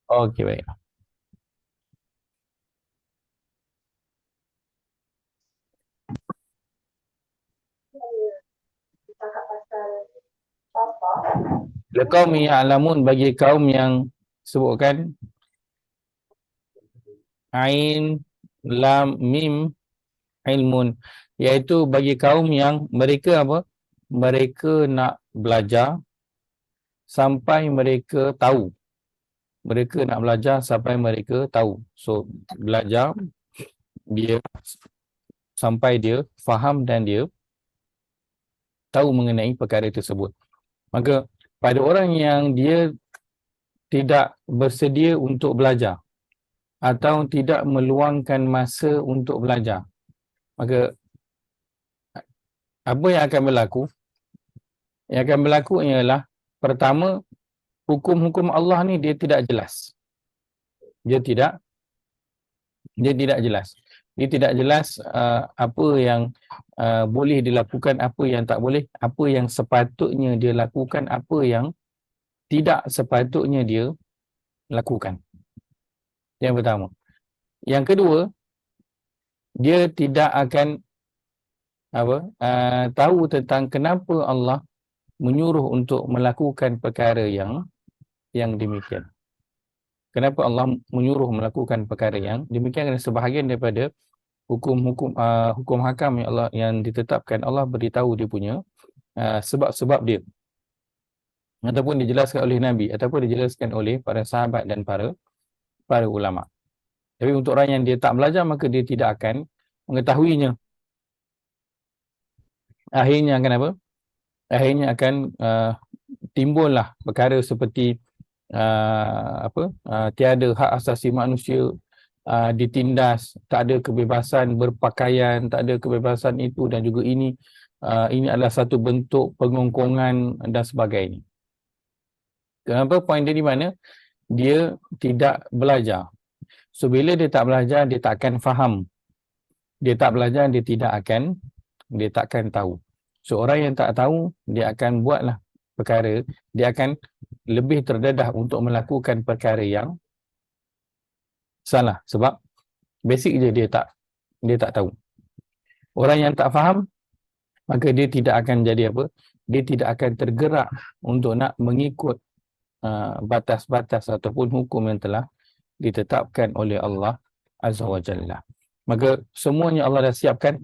Okey, baik. Liqaum ya'lamun, bagi kaum yang sebutkan ain lam mim ilmun, iaitu bagi kaum yang mereka apa? Mereka nak belajar sampai mereka tahu. Mereka nak belajar sampai mereka tahu. So belajar dia sampai dia faham dan dia tahu mengenai perkara tersebut. Maka pada orang yang dia tidak bersedia untuk belajar atau tidak meluangkan masa untuk belajar, maka apa yang akan berlaku? Yang akan berlaku ialah, pertama, hukum-hukum Allah ni dia tidak jelas. Dia tidak dia tidak jelas. Dia tidak jelas apa yang boleh dilakukan, apa yang tak boleh, apa yang sepatutnya dia lakukan, apa yang tidak sepatutnya dia lakukan. Yang pertama. Yang kedua, dia tidak akan tahu tentang kenapa Allah menyuruh untuk melakukan perkara yang demikian. Kenapa Allah menyuruh melakukan perkara yang demikian? Kerana sebahagian daripada hukum hakam yang Allah yang ditetapkan, Allah beritahu dia punya sebab-sebab dia, ataupun dijelaskan oleh Nabi, ataupun dijelaskan oleh para sahabat dan para ulama. Tapi untuk orang yang dia tak belajar, maka dia tidak akan mengetahuinya. Akhirnya akan apa? Akhirnya akan timbullah perkara seperti tiada hak asasi manusia, ditindas, tak ada kebebasan berpakaian, tak ada kebebasan itu dan juga ini. Ini adalah satu bentuk pengongkongan dan sebagainya. Kenapa? Poin dia di mana? Dia tidak belajar. So bila dia tak belajar, dia tak akan faham. Dia tak belajar, dia tak akan tahu. So orang yang tak tahu, dia akan buatlah perkara, dia akan lebih terdedah untuk melakukan perkara yang salah, sebab basic je dia tak tahu. Orang yang tak faham, maka dia tidak akan jadi apa? Dia tidak akan tergerak untuk nak mengikut batas-batas ataupun hukum yang telah ditetapkan oleh Allah Azza wa Jalla. Maka semuanya Allah dah siapkan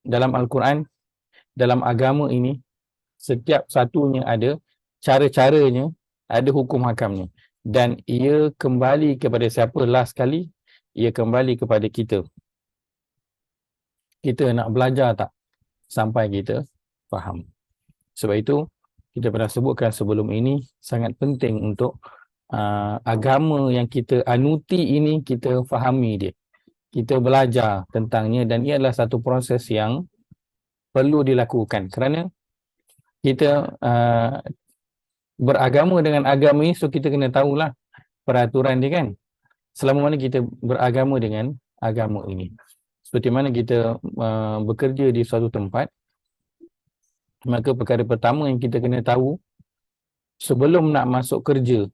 dalam Al-Quran, dalam agama ini, setiap satunya ada cara-caranya, ada hukum hakamnya. Dan ia kembali kepada siapa last kali? Ia kembali kepada kita. Kita nak belajar tak sampai kita faham. Sebab itu, kita pernah sebutkan sebelum ini, sangat penting untuk agama yang kita anuti ini, kita fahami dia. Kita belajar tentangnya, dan ia adalah satu proses yang perlu dilakukan. Kerana kita beragama dengan agama ini, so kita kena tahulah peraturan dia kan. Selama mana kita beragama dengan agama ini. Seperti mana kita bekerja di suatu tempat, maka perkara pertama yang kita kena tahu sebelum nak masuk kerja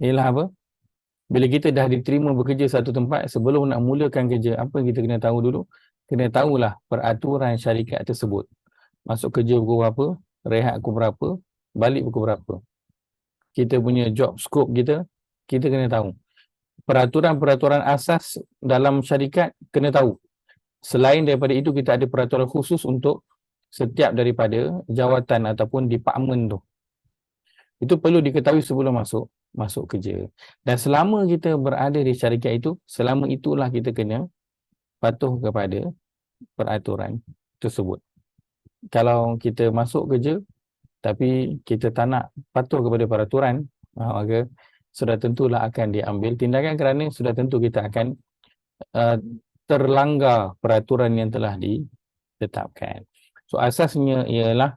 ialah apa? Bila kita dah diterima bekerja satu tempat, sebelum nak mulakan kerja, apa yang kita kena tahu dulu? Kena tahulah peraturan syarikat tersebut. Masuk kerja pukul berapa, rehat pukul berapa, balik pukul berapa. Kita punya job scope kita kena tahu. Peraturan-peraturan asas dalam syarikat kena tahu. Selain daripada itu, kita ada peraturan khusus untuk setiap daripada jawatan ataupun department tu. Itu perlu diketahui sebelum masuk kerja. Dan selama kita berada di syarikat itu, selama itulah kita kena patuh kepada peraturan tersebut. Kalau kita masuk kerja tapi kita tak nak patuh kepada peraturan, maka sudah tentulah akan diambil tindakan, kerana sudah tentu kita akan terlanggar peraturan yang telah ditetapkan. So asasnya ialah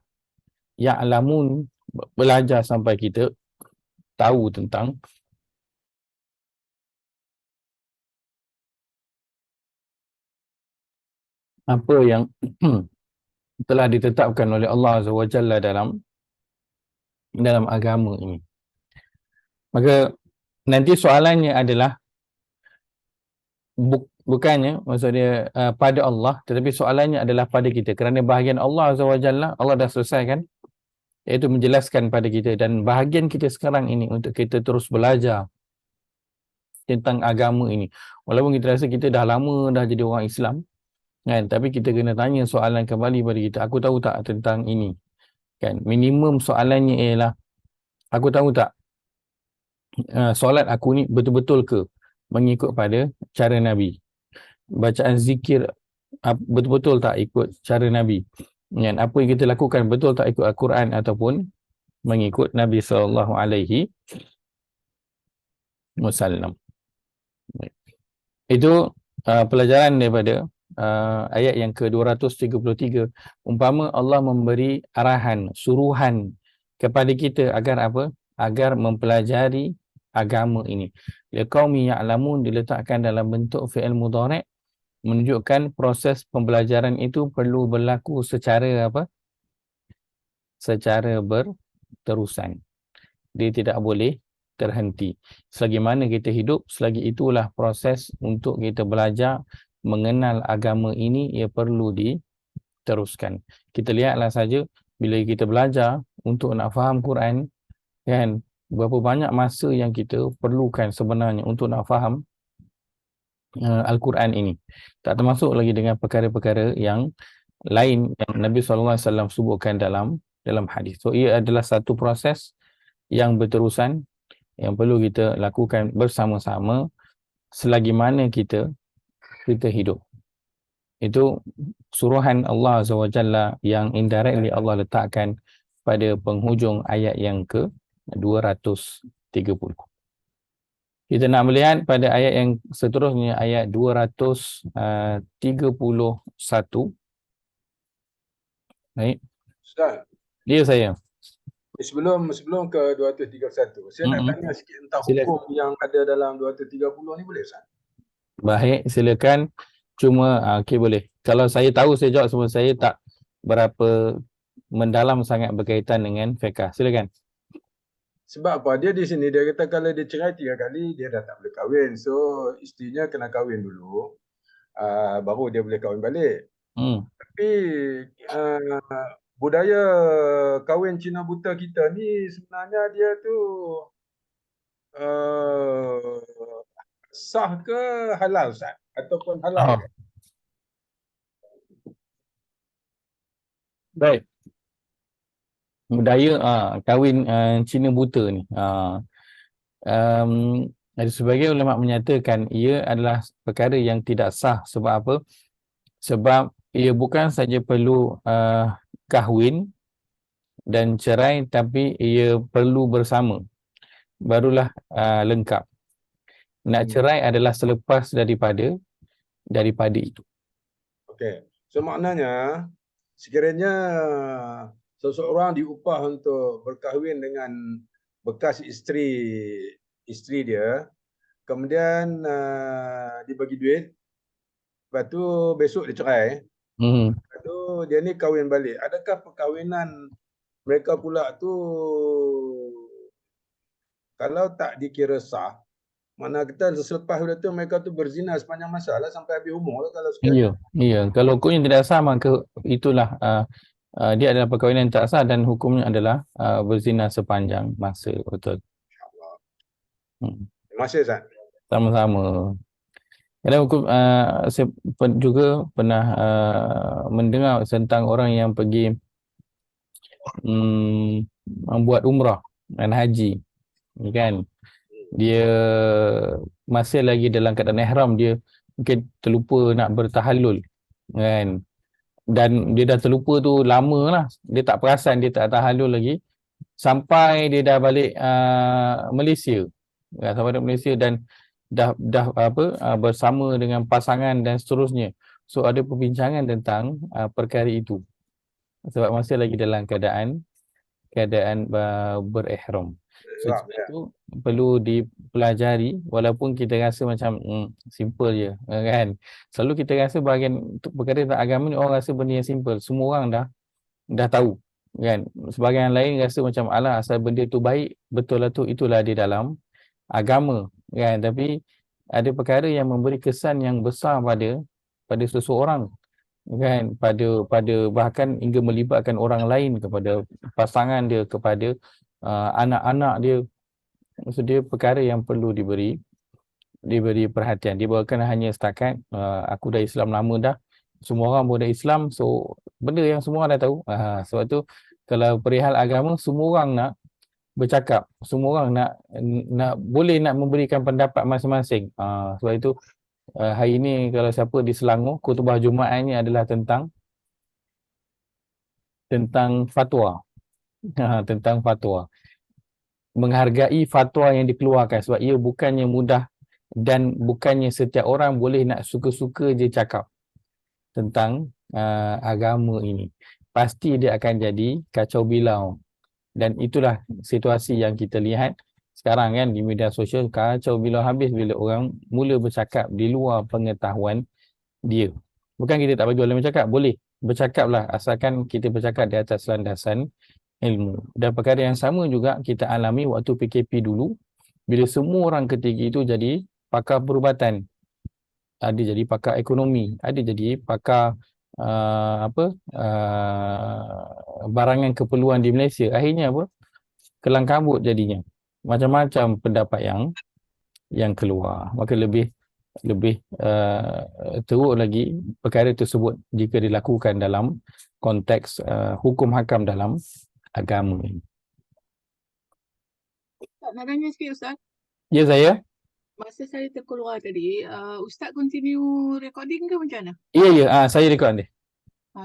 ya'lamun, belajar sampai kita tahu tentang apa yang telah ditetapkan oleh Allah Azza wa Jalla dalam agama ini. Maka nanti soalannya adalah bukannya maksud dia pada Allah, tetapi soalannya adalah pada kita, kerana bahagian Allah Azza wa Jalla Allah dah selesaikan, iaitu menjelaskan pada kita, dan bahagian kita sekarang ini untuk kita terus belajar tentang agama ini. Walaupun kita rasa kita dah lama dah jadi orang Islam kan, tapi kita kena tanya soalan kembali pada kita, aku tahu tak tentang ini kan. Minimum soalannya ialah, aku tahu tak solat aku ni betul-betul ke mengikut pada cara Nabi, bacaan zikir betul-betul tak ikut cara Nabi, dan apa yang kita lakukan betul tak ikut Al-Quran ataupun mengikut Nabi sallallahu alaihi wasallam. Itu pelajaran daripada ayat yang ke-233. Umpama Allah memberi arahan, suruhan kepada kita agar apa? Agar mempelajari agama ini. Liqaumi ya'lamun diletakkan dalam bentuk fi'il mudhari', menunjukkan proses pembelajaran itu perlu berlaku secara apa? Secara berterusan. Dia tidak boleh terhenti. Selagi mana kita hidup, selagi itulah proses untuk kita belajar mengenal agama ini, ia perlu diteruskan. Kita lihatlah saja, bila kita belajar untuk nak faham Quran, kan, berapa banyak masa yang kita perlukan sebenarnya untuk nak faham Al-Quran ini. Tak termasuk lagi dengan perkara-perkara yang lain yang Nabi SAW sebutkan dalam hadis. So, ia adalah satu proses yang berterusan yang perlu kita lakukan bersama-sama selagi mana kita hidup. Itu suruhan Allah Azza wa Jalla yang indirectly Allah letakkan pada penghujung ayat yang ke-230. Kita nak melihat pada ayat yang seterusnya, ayat 231. Baik. Ustaz. Dia saya. Sebelum ke 231, saya nak tanya sikit tentang hukum yang ada dalam 230 ni, boleh Ustaz? Baik, silakan. Cuma okey, boleh. Kalau saya tahu saya jawab, semua saya tak berapa mendalam sangat berkaitan dengan fiqh. Silakan. Sebab apa? Dia di sini dia kata kalau dia cerai 3 kali dia dah tak boleh kahwin. So isterinya kena kahwin dulu. Baru dia boleh kahwin balik. Tapi budaya kahwin Cina buta kita ni sebenarnya dia tu sah ke halal Ustaz? Ataupun halal? Baik. Budaya kahwin Cina buta ni. Ada sebagian ulama menyatakan ia adalah perkara yang tidak sah. Sebab apa? Sebab ia bukan saja perlu kahwin dan cerai, tapi ia perlu bersama. Barulah lengkap. Nak cerai adalah selepas daripada itu. Okey. So maknanya sekiranya seseorang diupah untuk berkahwin dengan bekas isteri dia, kemudian dibagi duit, lepas tu besok dia cerai, lepas tu dia ni kahwin balik. Adakah perkahwinan mereka pula tu kalau tak dikira sah, mana kita selepas itu mereka tu berzina sepanjang masa lah sampai habis umur lah kalau sekali. Ya. Kalau hukumnya tidak sah, maka itulah dia adalah perkahwinan tak sah dan hukumnya adalah berzina sepanjang masa. Betul. Terima kasih Ustaz. Sama-sama. Kadang hukum saya juga pernah mendengar tentang orang yang pergi membuat umrah dan haji, kan? Dia masih lagi dalam keadaan ihram, dia mungkin terlupa nak bertahallul, kan? Dan dia dah terlupa tu lama lah, dia tak perasan, dia tak tahallul lagi sampai dia dah balik Malaysia, sampai di Malaysia dan dah bersama dengan pasangan dan seterusnya. So ada perbincangan tentang perkara itu sebab masih lagi dalam keadaan berihram. So itu perlu dipelajari, walaupun kita rasa macam simple je, kan? Selalu kita rasa bahagian perkara tentang agama ni orang rasa benda yang simple, semua orang dah tahu, kan? Sebahagian lain rasa macam alah, asal benda tu baik, betul lah tu, itulah di dalam agama kan, tapi ada perkara yang memberi kesan yang besar pada seseorang kan, pada bahkan hingga melibatkan orang lain, kepada pasangan dia, kepada anak-anak dia. Maksud dia perkara yang perlu diberi perhatian. Dia bukan hanya setakat aku dah Islam lama dah, semua orang pun dah Islam, so benda yang semua orang dah tahu. Sebab tu kalau perihal agama, semua orang nak bercakap, semua orang boleh nak memberikan pendapat masing-masing. Sebab itu hari ini kalau siapa di Selangor, khutbah Jumaat ni adalah tentang fatwa. Tentang fatwa. Menghargai fatwa yang dikeluarkan, sebab ia bukannya mudah dan bukannya setiap orang boleh nak suka-suka je cakap tentang agama ini. Pasti dia akan jadi kacau bilau. Dan itulah situasi yang kita lihat sekarang kan di media sosial, kacau bilau habis bila orang mula bercakap di luar pengetahuan dia. Bukan kita tak bagi orang bercakap, boleh bercakaplah, asalkan kita bercakap di atas landasan ilmu. Dan perkara yang sama juga kita alami waktu PKP dulu, bila semua orang ketika itu jadi pakar perubatan, ada jadi pakar ekonomi, ada jadi pakar barangan keperluan di Malaysia. Akhirnya apa? Kelang kabut jadinya. Macam-macam pendapat yang keluar. Maka lebih teruk lagi perkara tersebut jika dilakukan dalam konteks hukum hakam dalam agama ini. Ustaz, nak tanya sikit Ustaz. Ya, saya. Masa saya terkeluar tadi, Ustaz continue recording ke macam mana? Ya, saya rekod dia.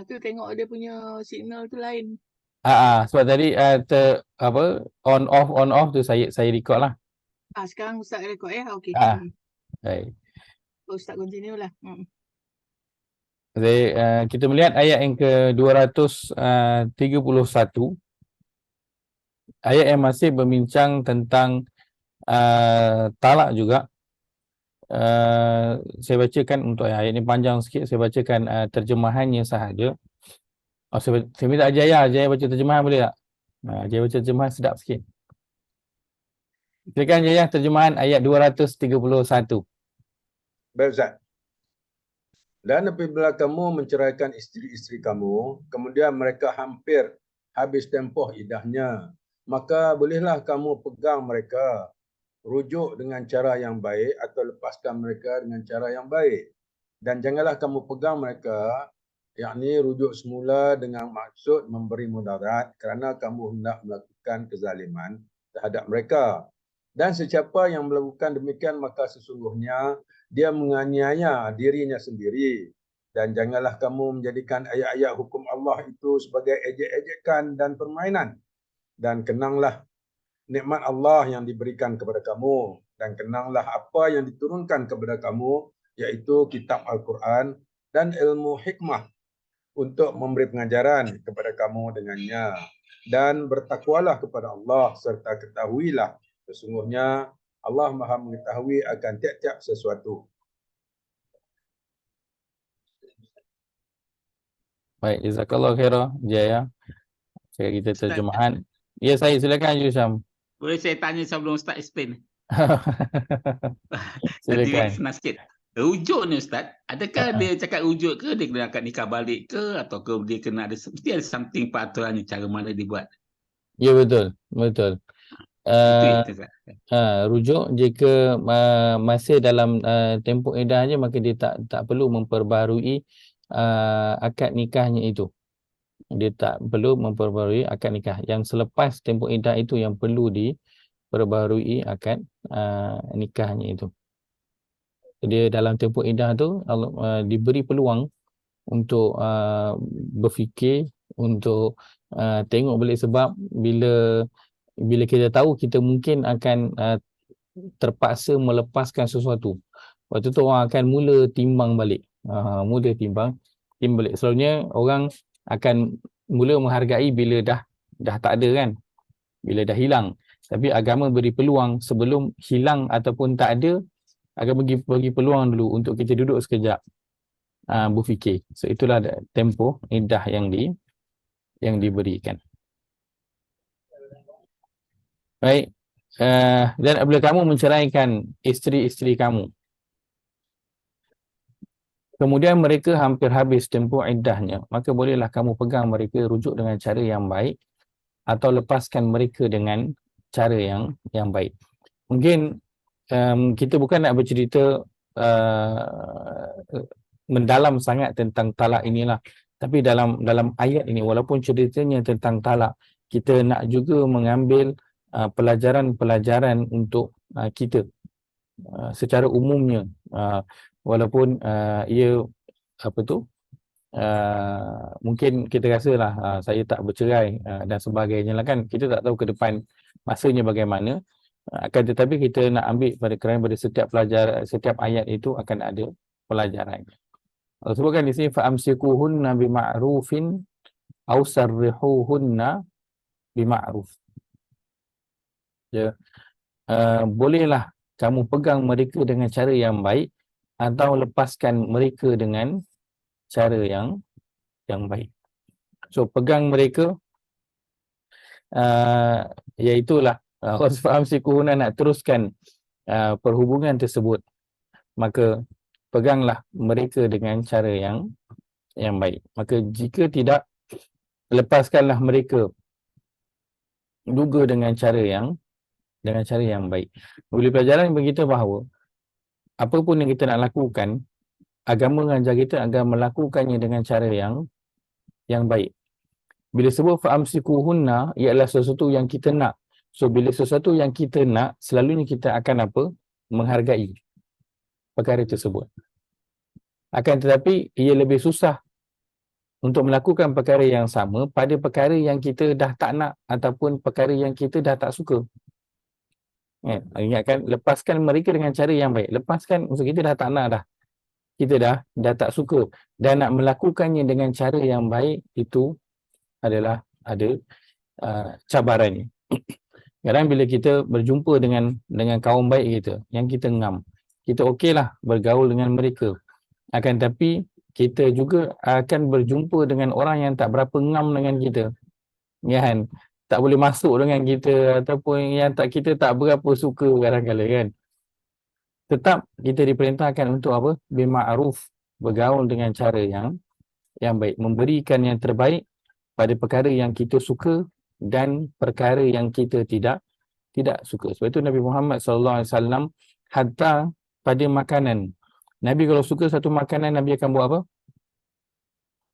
Tu tengok dia punya signal tu lain. Sebab tadi on off tu saya record lah. Sekarang Ustaz rekod ya? Okey. Baik. Ustaz continue lah. Kita melihat ayat yang ke-231. Ayat yang masih berbincang tentang talak juga. Saya bacakan untuk ayat ini panjang sikit, saya bacakan terjemahannya sahaja. Saya minta Jaya baca terjemahan boleh tak? Jaya baca terjemahan sedap sikit. Silakan Jaya, terjemahan ayat 231. Baik Ustaz. Dan apabila kamu menceraikan isteri-isteri kamu, kemudian mereka hampir habis tempoh iddahnya, maka bolehlah kamu pegang mereka, rujuk dengan cara yang baik atau lepaskan mereka dengan cara yang baik. Dan janganlah kamu pegang mereka, yakni rujuk semula dengan maksud memberi mudarat kerana kamu hendak melakukan kezaliman terhadap mereka. Dan sesiapa yang melakukan demikian, maka sesungguhnya dia menganiaya dirinya sendiri. Dan janganlah kamu menjadikan ayat-ayat hukum Allah itu sebagai ejek-ejekan dan permainan. Dan kenanglah nikmat Allah yang diberikan kepada kamu. Dan kenanglah apa yang diturunkan kepada kamu, iaitu kitab Al-Quran dan ilmu hikmah, untuk memberi pengajaran kepada kamu dengannya. Dan bertakwalah kepada Allah, serta ketahuilah sesungguhnya Allah Maha mengetahui akan tiap-tiap sesuatu. Baik, jazakallah khairah Jaya. Kita terjemahan. Ya, saya silakan Yusham. Boleh saya tanya sebelum Ustaz explain? Silakan. Senang sikit. Rujuk ni Ustaz, adakah dia cakap rujuk ke, dia kena akad nikah balik ke, atau ke dia kena mesti ada something peraturannya cara mana dibuat? Ya, betul. Rujuk jika masih dalam tempoh iddahnya, maka dia tak perlu memperbarui akad nikahnya itu. Dia tak perlu memperbarui akad nikah. Yang selepas tempoh iddah itu yang perlu diperbarui akad nikahnya itu. Dia dalam tempoh iddah tu diberi peluang untuk berfikir, untuk tengok balik, sebab bila kita tahu kita mungkin akan terpaksa melepaskan sesuatu, waktu tu orang akan mula timbang balik. Timbang balik. Selalunya orang akan mula menghargai bila dah tak ada kan, bila dah hilang. Tapi agama beri peluang sebelum hilang ataupun tak ada, agama bagi peluang dulu untuk kita duduk sekejap, berfikir. So itulah tempoh iddah yang diberikan. Baik, dan apabila kamu menceraikan isteri-isteri kamu, kemudian mereka hampir habis tempoh iddahnya, maka bolehlah kamu pegang mereka, rujuk dengan cara yang baik atau lepaskan mereka dengan cara yang baik. Mungkin kita bukan nak bercerita mendalam sangat tentang talak inilah, tapi dalam ayat ini, walaupun ceritanya tentang talak, kita nak juga mengambil pelajaran-pelajaran untuk kita secara umumnya, walaupun ia apa tu, mungkin kita rasalah saya tak bercerai dan sebagainya lah kan, kita tak tahu ke depan masanya bagaimana, akan tetapi kita nak ambil kerana pada setiap pelajaran, setiap ayat itu akan ada pelajaran. Allah sebutkan di sini, fa'amsikuhunna bima'rufin aw sarrihuhunna bima'ruf. Ya, bolehlah kamu pegang mereka dengan cara yang baik atau lepaskan mereka dengan cara yang baik. So pegang mereka, iaitulah fa'amsikuhunna, nak teruskan perhubungan tersebut, maka peganglah mereka dengan cara yang baik. Maka jika tidak, lepaskanlah mereka juga dengan cara yang baik. Boleh pelajaran bagi kita bahawa apa pun yang kita nak lakukan, agama mengajar kita agar melakukannya dengan cara yang baik. Bila sebut fa'amsikuhunna, ialah sesuatu yang kita nak. So bila sesuatu yang kita nak, selalunya kita akan apa? Menghargai perkara tersebut. Akan tetapi ia lebih susah untuk melakukan perkara yang sama pada perkara yang kita dah tak nak ataupun perkara yang kita dah tak suka. Ingatkan, lepaskan mereka dengan cara yang baik. Lepaskan, maksud kita dah tak nak dah. Kita dah tak suka. Dan nak melakukannya dengan cara yang baik, itu adalah ada cabarannya. Kadang bila kita berjumpa dengan kaum baik kita, yang kita ngam, kita okeylah bergaul dengan mereka. Akan tapi kita juga akan berjumpa dengan orang yang tak berapa ngam dengan kita, kan? Tak boleh masuk dengan kita, ataupun yang kita tak berapa suka kadang-kadang, kan? Tetap kita diperintahkan untuk apa? Bima'ruf, bergaul dengan cara yang baik, memberikan yang terbaik pada perkara yang kita suka dan perkara yang kita tidak suka. Sebab itu Nabi Muhammad SAW, hatta pada makanan, Nabi kalau suka satu makanan, Nabi akan buat apa?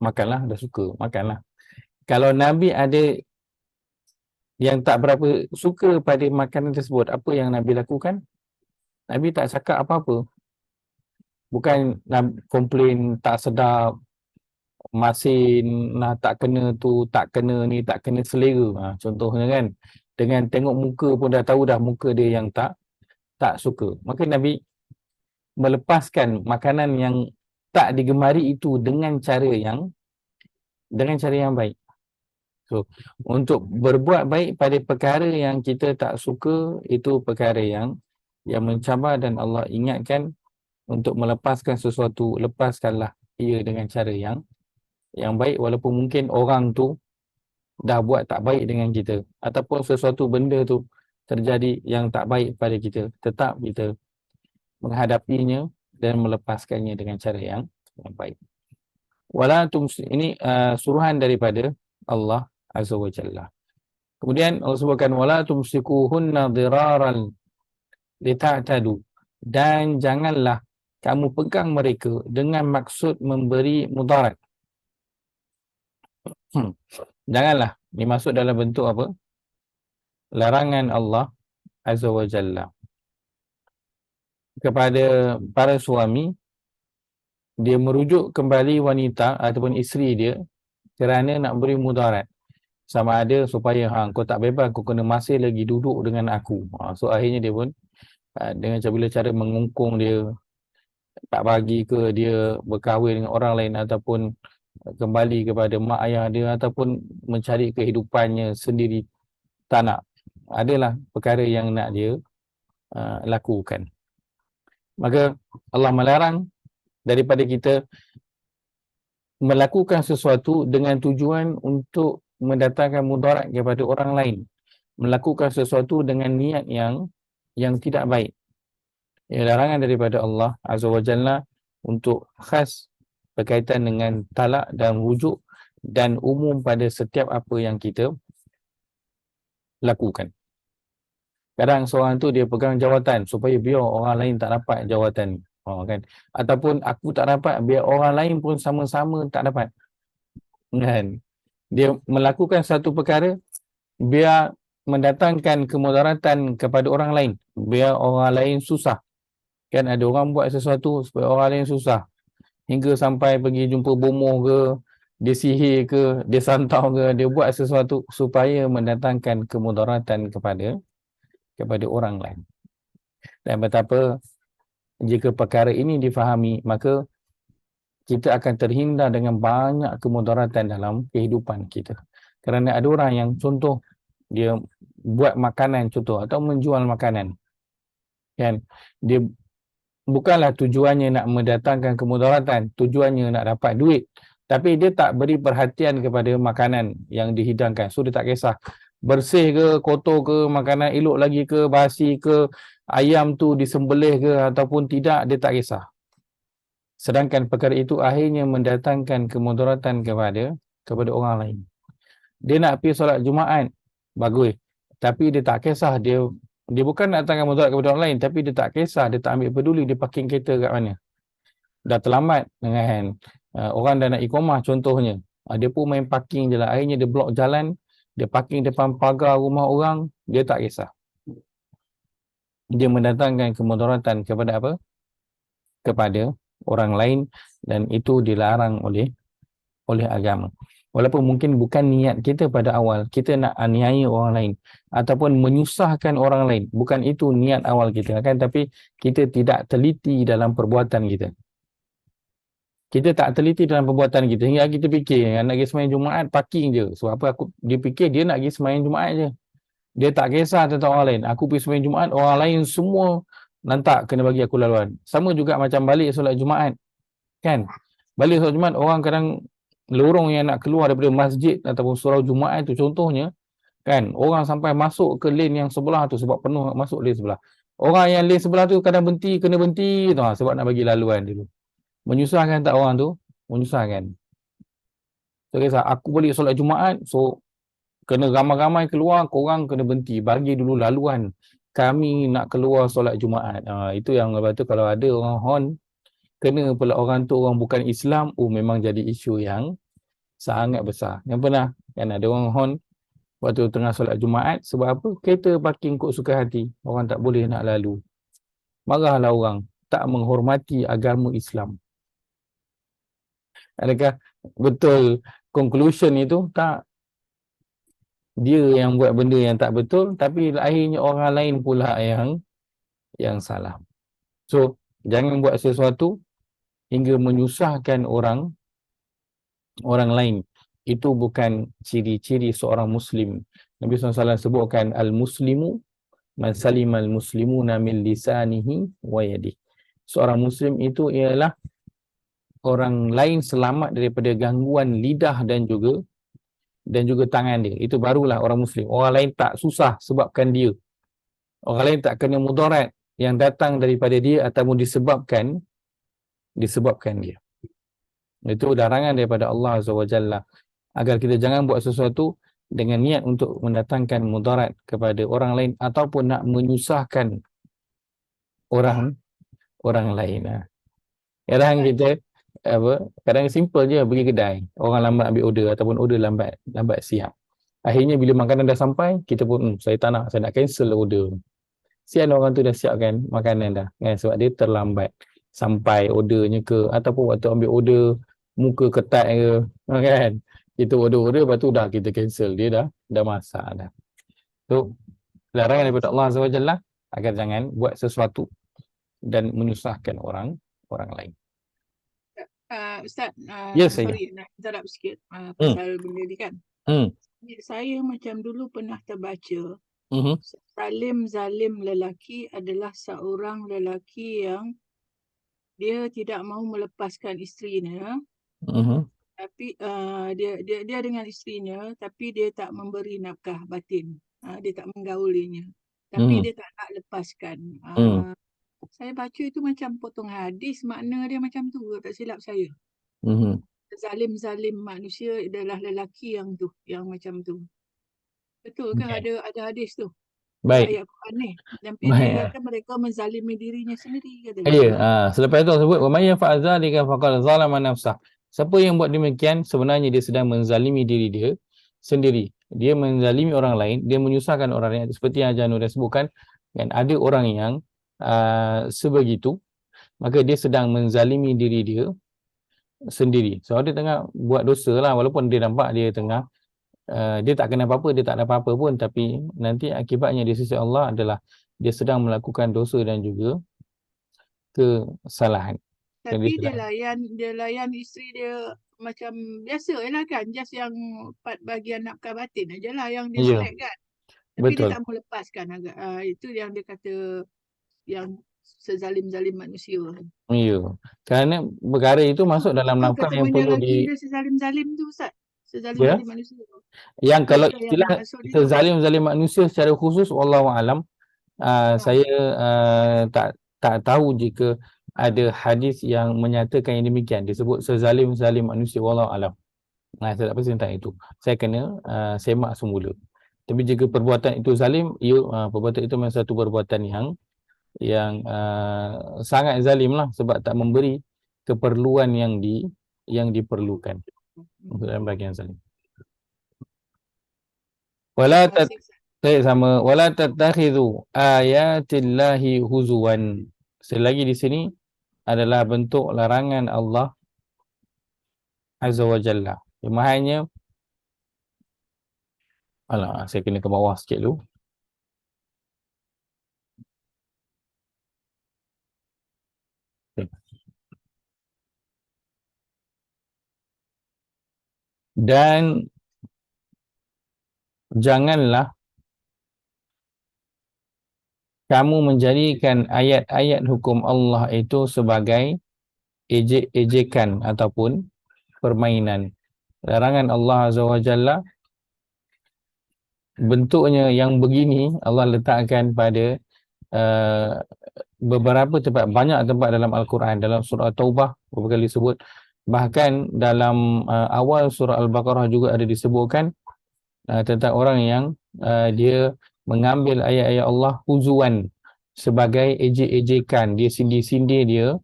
Makanlah, dah suka, makanlah. Kalau Nabi ada yang tak berapa suka pada makanan tersebut, apa yang Nabi lakukan? Nabi tak cakap apa-apa. Bukan komplain tak sedap, masin, tak kena tu, tak kena ni, tak kena selera. Contohnya kan, dengan tengok muka pun dah tahu dah muka dia yang tak suka. Maka Nabi melepaskan makanan yang tak digemari itu dengan cara yang baik. So, untuk berbuat baik pada perkara yang kita tak suka, itu perkara yang mencabar, dan Allah ingatkan untuk melepaskan sesuatu, lepaskanlah ia dengan cara yang baik, walaupun mungkin orang tu dah buat tak baik dengan kita, ataupun sesuatu benda tu terjadi yang tak baik pada kita, tetap kita menghadapinya dan melepaskannya dengan cara yang baik. Ini suruhan daripada Allah Azza wa Jalla. Kemudian Allah sebutkan, wala tumsikuhunna dhiraran lita'tadu, dan janganlah kamu pegang mereka dengan maksud memberi mudarat. Janganlah, ini masuk dalam bentuk apa? Larangan Allah Azza wa Jalla kepada para suami, dia merujuk kembali wanita ataupun isteri dia kerana nak beri mudarat. Sama ada supaya kau tak bebas, kau kena masih lagi duduk dengan aku. So akhirnya dia pun dengan cara mengungkung dia, tak bagi ke dia berkahwin dengan orang lain, ataupun kembali kepada mak ayah dia, ataupun mencari kehidupannya sendiri. Tak nak. Adalah perkara yang nak dia lakukan. Maka Allah melarang daripada kita melakukan sesuatu dengan tujuan untuk mendatangkan mudarat kepada orang lain. melakukan sesuatu dengan niat yang tidak baik. Ia larangan daripada Allah Azza wa Jalla untuk khas berkaitan dengan talak dan rujuk dan umum pada setiap apa yang kita lakukan. Kadang seorang tu dia pegang jawatan supaya biar orang lain tak dapat jawatan ni. Kan? Ataupun aku tak dapat, biar orang lain pun sama-sama tak dapat. Kan? Dia melakukan satu perkara biar mendatangkan kemudaratan kepada orang lain, biar orang lain susah. Kan ada orang buat sesuatu supaya orang lain susah. Hingga sampai pergi jumpa bomoh ke, dia sihir ke, dia santau ke, dia buat sesuatu supaya mendatangkan kemudaratan kepada orang lain. Dan betapa jika perkara ini difahami, maka kita akan terhindar dengan banyak kemudaratan dalam kehidupan kita. Kerana ada orang yang contoh, dia buat makanan contoh atau menjual makanan. Kan? Dia bukanlah tujuannya nak mendatangkan kemudaratan, tujuannya nak dapat duit. Tapi dia tak beri perhatian kepada makanan yang dihidangkan. So dia tak kisah bersih ke, kotor ke, makanan elok lagi ke, basi ke, ayam tu disembelih ke ataupun tidak, dia tak kisah. Sedangkan perkara itu akhirnya mendatangkan kemudaratan kepada orang lain. Dia nak pergi solat Jumaat, bagus. Tapi dia tak kisah, dia bukan nak datangkan mudarat kepada orang lain, tapi dia tak kisah, dia tak ambil peduli dia parking kereta kat mana. Dah terlambat dengan orang dah nak iqamah contohnya. Dia pun main parking je lah. Akhirnya dia blok jalan, dia parking depan pagar rumah orang, dia tak kisah. Dia mendatangkan kemudaratan kepada apa? Kepada orang lain, dan itu dilarang oleh agama. Walaupun mungkin bukan niat kita pada awal, kita nak aniaya orang lain ataupun menyusahkan orang lain. Bukan itu niat awal kita, kan? Tapi kita tidak teliti dalam perbuatan kita. Kita tak teliti dalam perbuatan kita hingga kita fikir nak pergi sembahyang Jumaat parking je. Sebab apa? Dia fikir dia nak pergi sembahyang Jumaat je. Dia tak kisah tentang orang lain. Aku pergi sembahyang Jumaat, orang lain semua nantak kena bagi aku laluan. Sama juga macam balik solat Jumaat. Kan? Balik solat Jumaat, orang kadang lorong yang nak keluar daripada masjid ataupun surau Jumaat itu contohnya, kan? Orang sampai masuk ke lane yang sebelah tu sebab penuh masuk lane sebelah. Orang yang lane sebelah tu kadang kena berhenti tu sebab nak bagi laluan dulu. Menyusahkan tak orang tu? Menyusahkan. So kisah, aku balik solat Jumaat, so kena ramai-ramai keluar, korang kena berhenti, bagi dulu laluan. Kami nak keluar solat Jumaat. Itu yang lepas tu kalau ada orang hon, kena pula orang tu orang bukan Islam, memang jadi isu yang sangat besar. Yang pernah kan ada orang hon waktu tengah solat Jumaat, sebab apa? Kereta parking kok suka hati, orang tak boleh nak lalu. Marahlah orang, tak menghormati agama Islam. Adakah betul conclusion itu? Tak. Dia yang buat benda yang tak betul, tapi akhirnya orang lain pula yang salah. So, jangan buat sesuatu hingga menyusahkan orang lain. Itu bukan ciri-ciri seorang Muslim. Nabi SAW sebutkan al-muslimu man salimal muslimuna min lisanihi wa yadihi. Seorang Muslim itu ialah orang lain selamat daripada gangguan lidah dan juga tangan dia. Itu barulah orang Muslim. Orang lain tak susah sebabkan dia. Orang lain tak kena mudarat yang datang daripada dia ataupun disebabkan dia. Itu larangan daripada Allah Azza wa Jalla agar kita jangan buat sesuatu dengan niat untuk mendatangkan mudarat kepada orang lain ataupun nak menyusahkan orang lain. Kadang kita kadang simple je pergi kedai, orang lambat ambil order ataupun order lambat siap. Akhirnya bila makanan dah sampai, kita pun saya tak nak, saya nak cancel order. Sian orang tu dah siapkan makanan dah, kan? Sebab dia terlambat sampai ordernya ke, ataupun waktu ambil order muka ketat ke, kan? Kita order lepas tu dah kita cancel, dia dah masak dah. So larangan daripada Allah Azza wa Jalla agar jangan buat sesuatu dan menyusahkan orang lain. Ustaz, Yes, sorry nak interrupt sikit pasal benda ni kan. Saya macam dulu pernah terbaca zalim lelaki adalah seorang lelaki yang dia tidak mahu melepaskan isterinya, tapi dia dengan isterinya tapi dia tak memberi nafkah batin. dia tak menggaulinya. Tapi dia tak nak lepaskan. Saya baca itu macam potong hadis, makna dia macam tu, tak silap saya. Zalim-zalim manusia adalah lelaki yang tu, yang macam tu. Betul ke ada hadis tu? Baik. Ayat Quran ni. Dan dia kata mereka menzalimi dirinya sendiri, kata dia. Ya, selepas itu sebut wa may yaf'al dzalika faqad zalama nafsah. Siapa yang buat demikian sebenarnya dia sedang menzalimi diri dia sendiri. Dia menzalimi orang lain, dia menyusahkan orang lain, seperti yang Janur dah sebutkan, kan ada orang yang sebegitu, maka dia sedang menzalimi diri dia sendiri. So dia tengah buat dosa lah, walaupun dia nampak dia tengah dia tak kena apa-apa, dia tak ada apa-apa pun, tapi nanti akibatnya di sisi Allah adalah dia sedang melakukan dosa dan juga kesalahan. Tapi dia layan isteri dia macam biasa lah kan, just yang part bahagian nafkah batin aja lah yang dia select kan. Tapi betul, dia tak mau lepaskan agak. Itu yang dia kata yang sezalim-zalim manusia. Ya, kerana perkara itu masuk dalam nafkah yang perlu dia sezalim-zalim tu Ustaz. Sezalim-zalim manusia. Yang kalau istilah sezalim-zalim manusia secara khusus wallahu alam, saya tak tahu jika ada hadis yang menyatakan yang demikian, disebut sezalim-zalim manusia wallahu alam. Saya tak pasti tentang itu. Saya kena semak semula. Tapi jika perbuatan itu zalim, perbuatan itu memang satu perbuatan yang sangat zalim lah, sebab tak memberi keperluan yang diperlukan. Dalam bahagian zalim. Wala tattakhidhu ayatillahi huzuwan. Selagi di sini adalah bentuk larangan Allah Azza wa Jalla. Maksudnya, saya kena ke bawah sikit dulu. Dan janganlah kamu menjadikan ayat-ayat hukum Allah itu sebagai ejek-ejekan ataupun permainan. Larangan Allah Azza wa Jalla bentuknya yang begini Allah letakkan pada beberapa tempat, banyak tempat dalam Al-Quran. Dalam surah Taubah beberapa kali disebut, bahkan dalam awal surah Al-Baqarah juga ada disebutkan tentang orang yang dia mengambil ayat-ayat Allah huzuan, sebagai ejek-ejekan, dia sindir-sindir,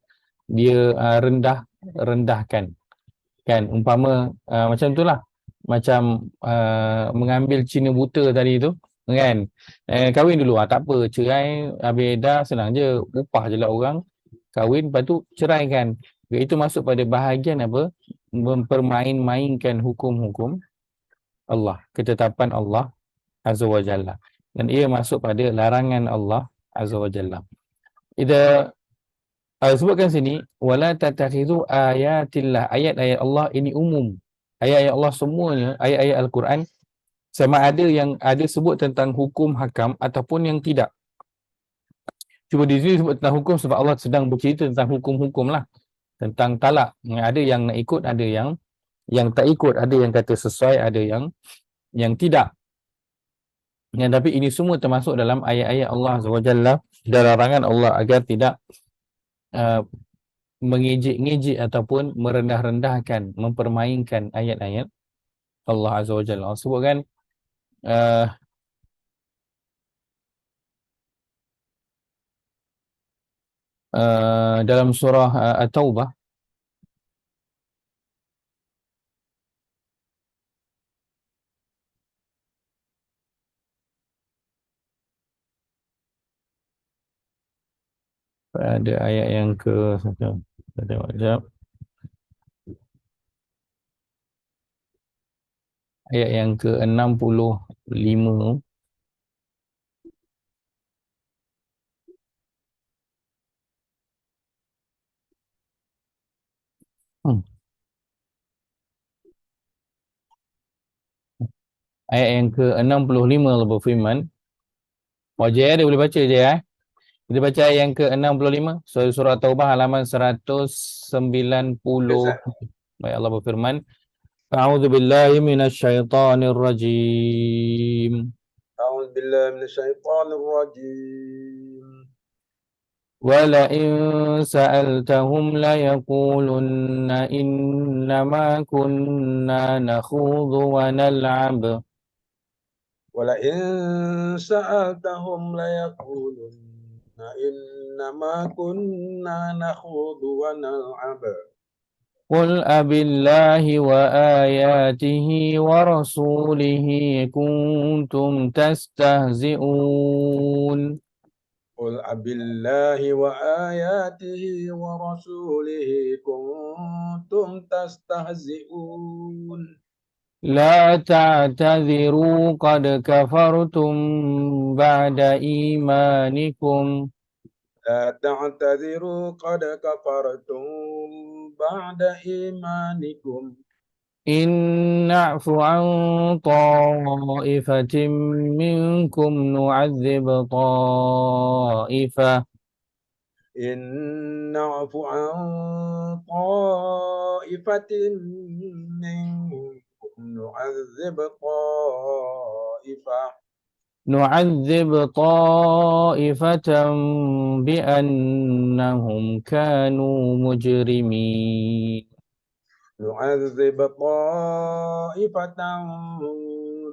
dia rendahkan kan, umpama macam itulah, macam mengambil Cina buta tadi tu kan, kahwin dulu tak apa, cerai habis dah senang je, upah je lah orang, kahwin lepas tu ceraikan. Itu masuk pada bahagian apa, mempermain-mainkan hukum-hukum Allah, ketetapan Allah Azza wa Jalla, dan ia masuk pada larangan Allah Azza wa Jalla. Ida sebutkan sini wala tattakhidhu ayatillah, ayat-ayat Allah ini umum, ayat-ayat Allah semuanya, ayat-ayat Al-Quran, sama ada yang ada sebut tentang hukum hakam ataupun yang tidak. Cuma di sini sebut tentang hukum sebab Allah sedang bercerita tentang hukum-hukum lah, tentang talak. Ada yang nak ikut, ada yang tak ikut, ada yang kata sesuai, ada yang tidak. Tapi ini semua termasuk dalam ayat-ayat Allah SWT dan larangan Allah agar tidak mengejek-ngejek ataupun merendah-rendahkan, mempermainkan ayat-ayat Allah Azza wa Jalla. Allah sebutkan dalam surah At-Taubah, ada ayat yang ke ayat yang ke-65. Ayat yang ke-65 Allah berfirman, Wajah dia boleh baca je Kita baca ayat yang ke-65 surah Taubah halaman 190. Baik, Allah berfirman, A'udzu billahi minasyaitonir rajim. A'udzu بالله من الشيطان الرجيم. ولئن سألتهم ليقولن إنما كنا نخوض ونلعب ولئن سألتهم ليقولن إنما كنا نخوض ونلعب قل أبالله وآياته ورسوله كنتم تستهزئون قل أبالله وآياته ورسوله كنتم تستهزئون لا تعتذروا قد كفرتم بعد إيمانكم لا تعتذروا قد كفرتم بعد إيمانكم إن نعف عن طائفة منكم نعذب طائفة إن نعف عن طائفة منكم نعذب طائفة بأنهم كانوا مجرمين نعذب طائفة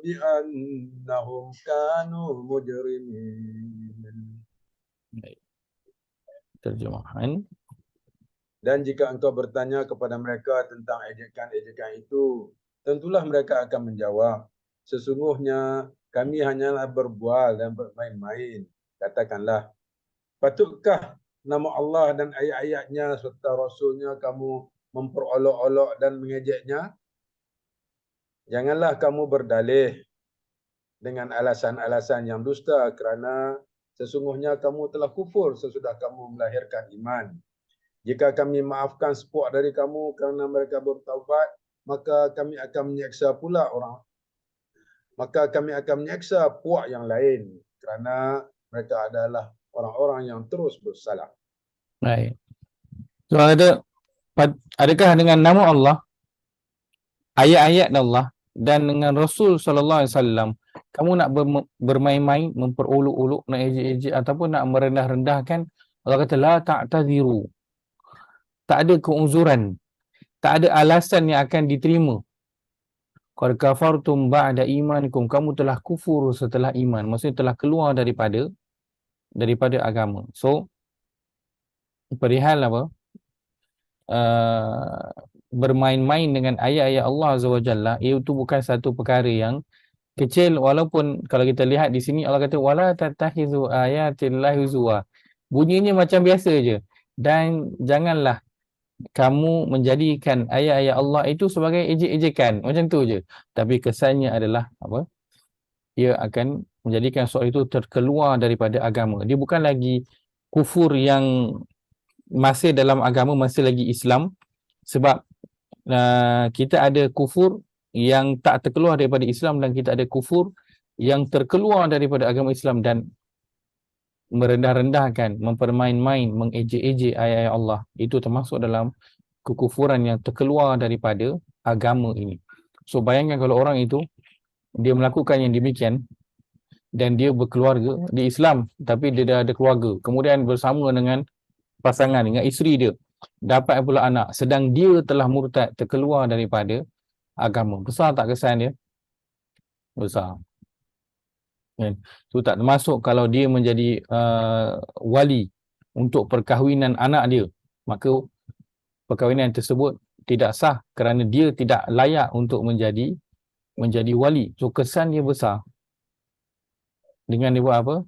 بأنهم كانوا مجرمين. Terjemahan. Dan jika engkau bertanya kepada mereka tentang ejekan-ejekan itu, tentulah mereka akan menjawab, sesungguhnya kami hanyalah berbual dan bermain-main. Katakanlah, patutkah nama Allah dan ayat-ayatnya serta Rasulnya kamu memperolok-olok dan mengejeknya? Janganlah kamu berdalih dengan alasan-alasan yang dusta kerana sesungguhnya kamu telah kufur sesudah kamu melahirkan iman. Jika kami maafkan sepuak dari kamu kerana mereka bertaubat, maka kami akan menyeksa puak yang lain kerana mereka adalah orang-orang yang terus bersalah. Baik. So adakah dengan nama Allah, ayat-ayat Allah dan dengan Rasul sallallahu alaihi wasallam kamu nak bermain-main, memperolok-olok, nak ejek-ejek ataupun nak merendah-rendahkan? Allah kata la ta'tadhiru. Tak ada keuzuran, tak ada alasan yang akan diterima. Qad kafartum ba'da imanikum, kamu telah kufur setelah iman, maksudnya telah keluar daripada agama. So perihal apa? Bermain-main dengan ayat-ayat Allah Azza wa Jalla, itu bukan satu perkara yang kecil, walaupun kalau kita lihat di sini Allah kata wala tattakhizu ayatillahi huzwa. Bunyinya macam biasa je, dan janganlah kamu menjadikan ayat-ayat Allah itu sebagai ejek-ejekan, macam tu je. Tapi kesannya adalah apa? Ia akan menjadikan seorang itu terkeluar daripada agama. Dia bukan lagi kufur yang masih dalam agama, masih lagi Islam. Sebab kita ada kufur yang tak terkeluar daripada Islam dan kita ada kufur yang terkeluar daripada agama Islam dan merendah-rendahkan, mempermain-main, mengejek-ejek ayat-ayat Allah. Itu termasuk dalam kekufuran yang terkeluar daripada agama ini. So bayangkan kalau orang itu dia melakukan yang demikian dan dia berkeluarga di Islam, tapi dia dah ada keluarga, kemudian bersama dengan pasangan, dengan isteri dia, dapat pula anak, sedang dia telah murtad, terkeluar daripada agama. Besar tak kesan dia? Besar. Itu tak termasuk kalau dia menjadi wali untuk perkahwinan anak dia, maka perkahwinan tersebut tidak sah kerana dia tidak layak untuk menjadi wali. So kesan dia besar. Dengan dia buat apa?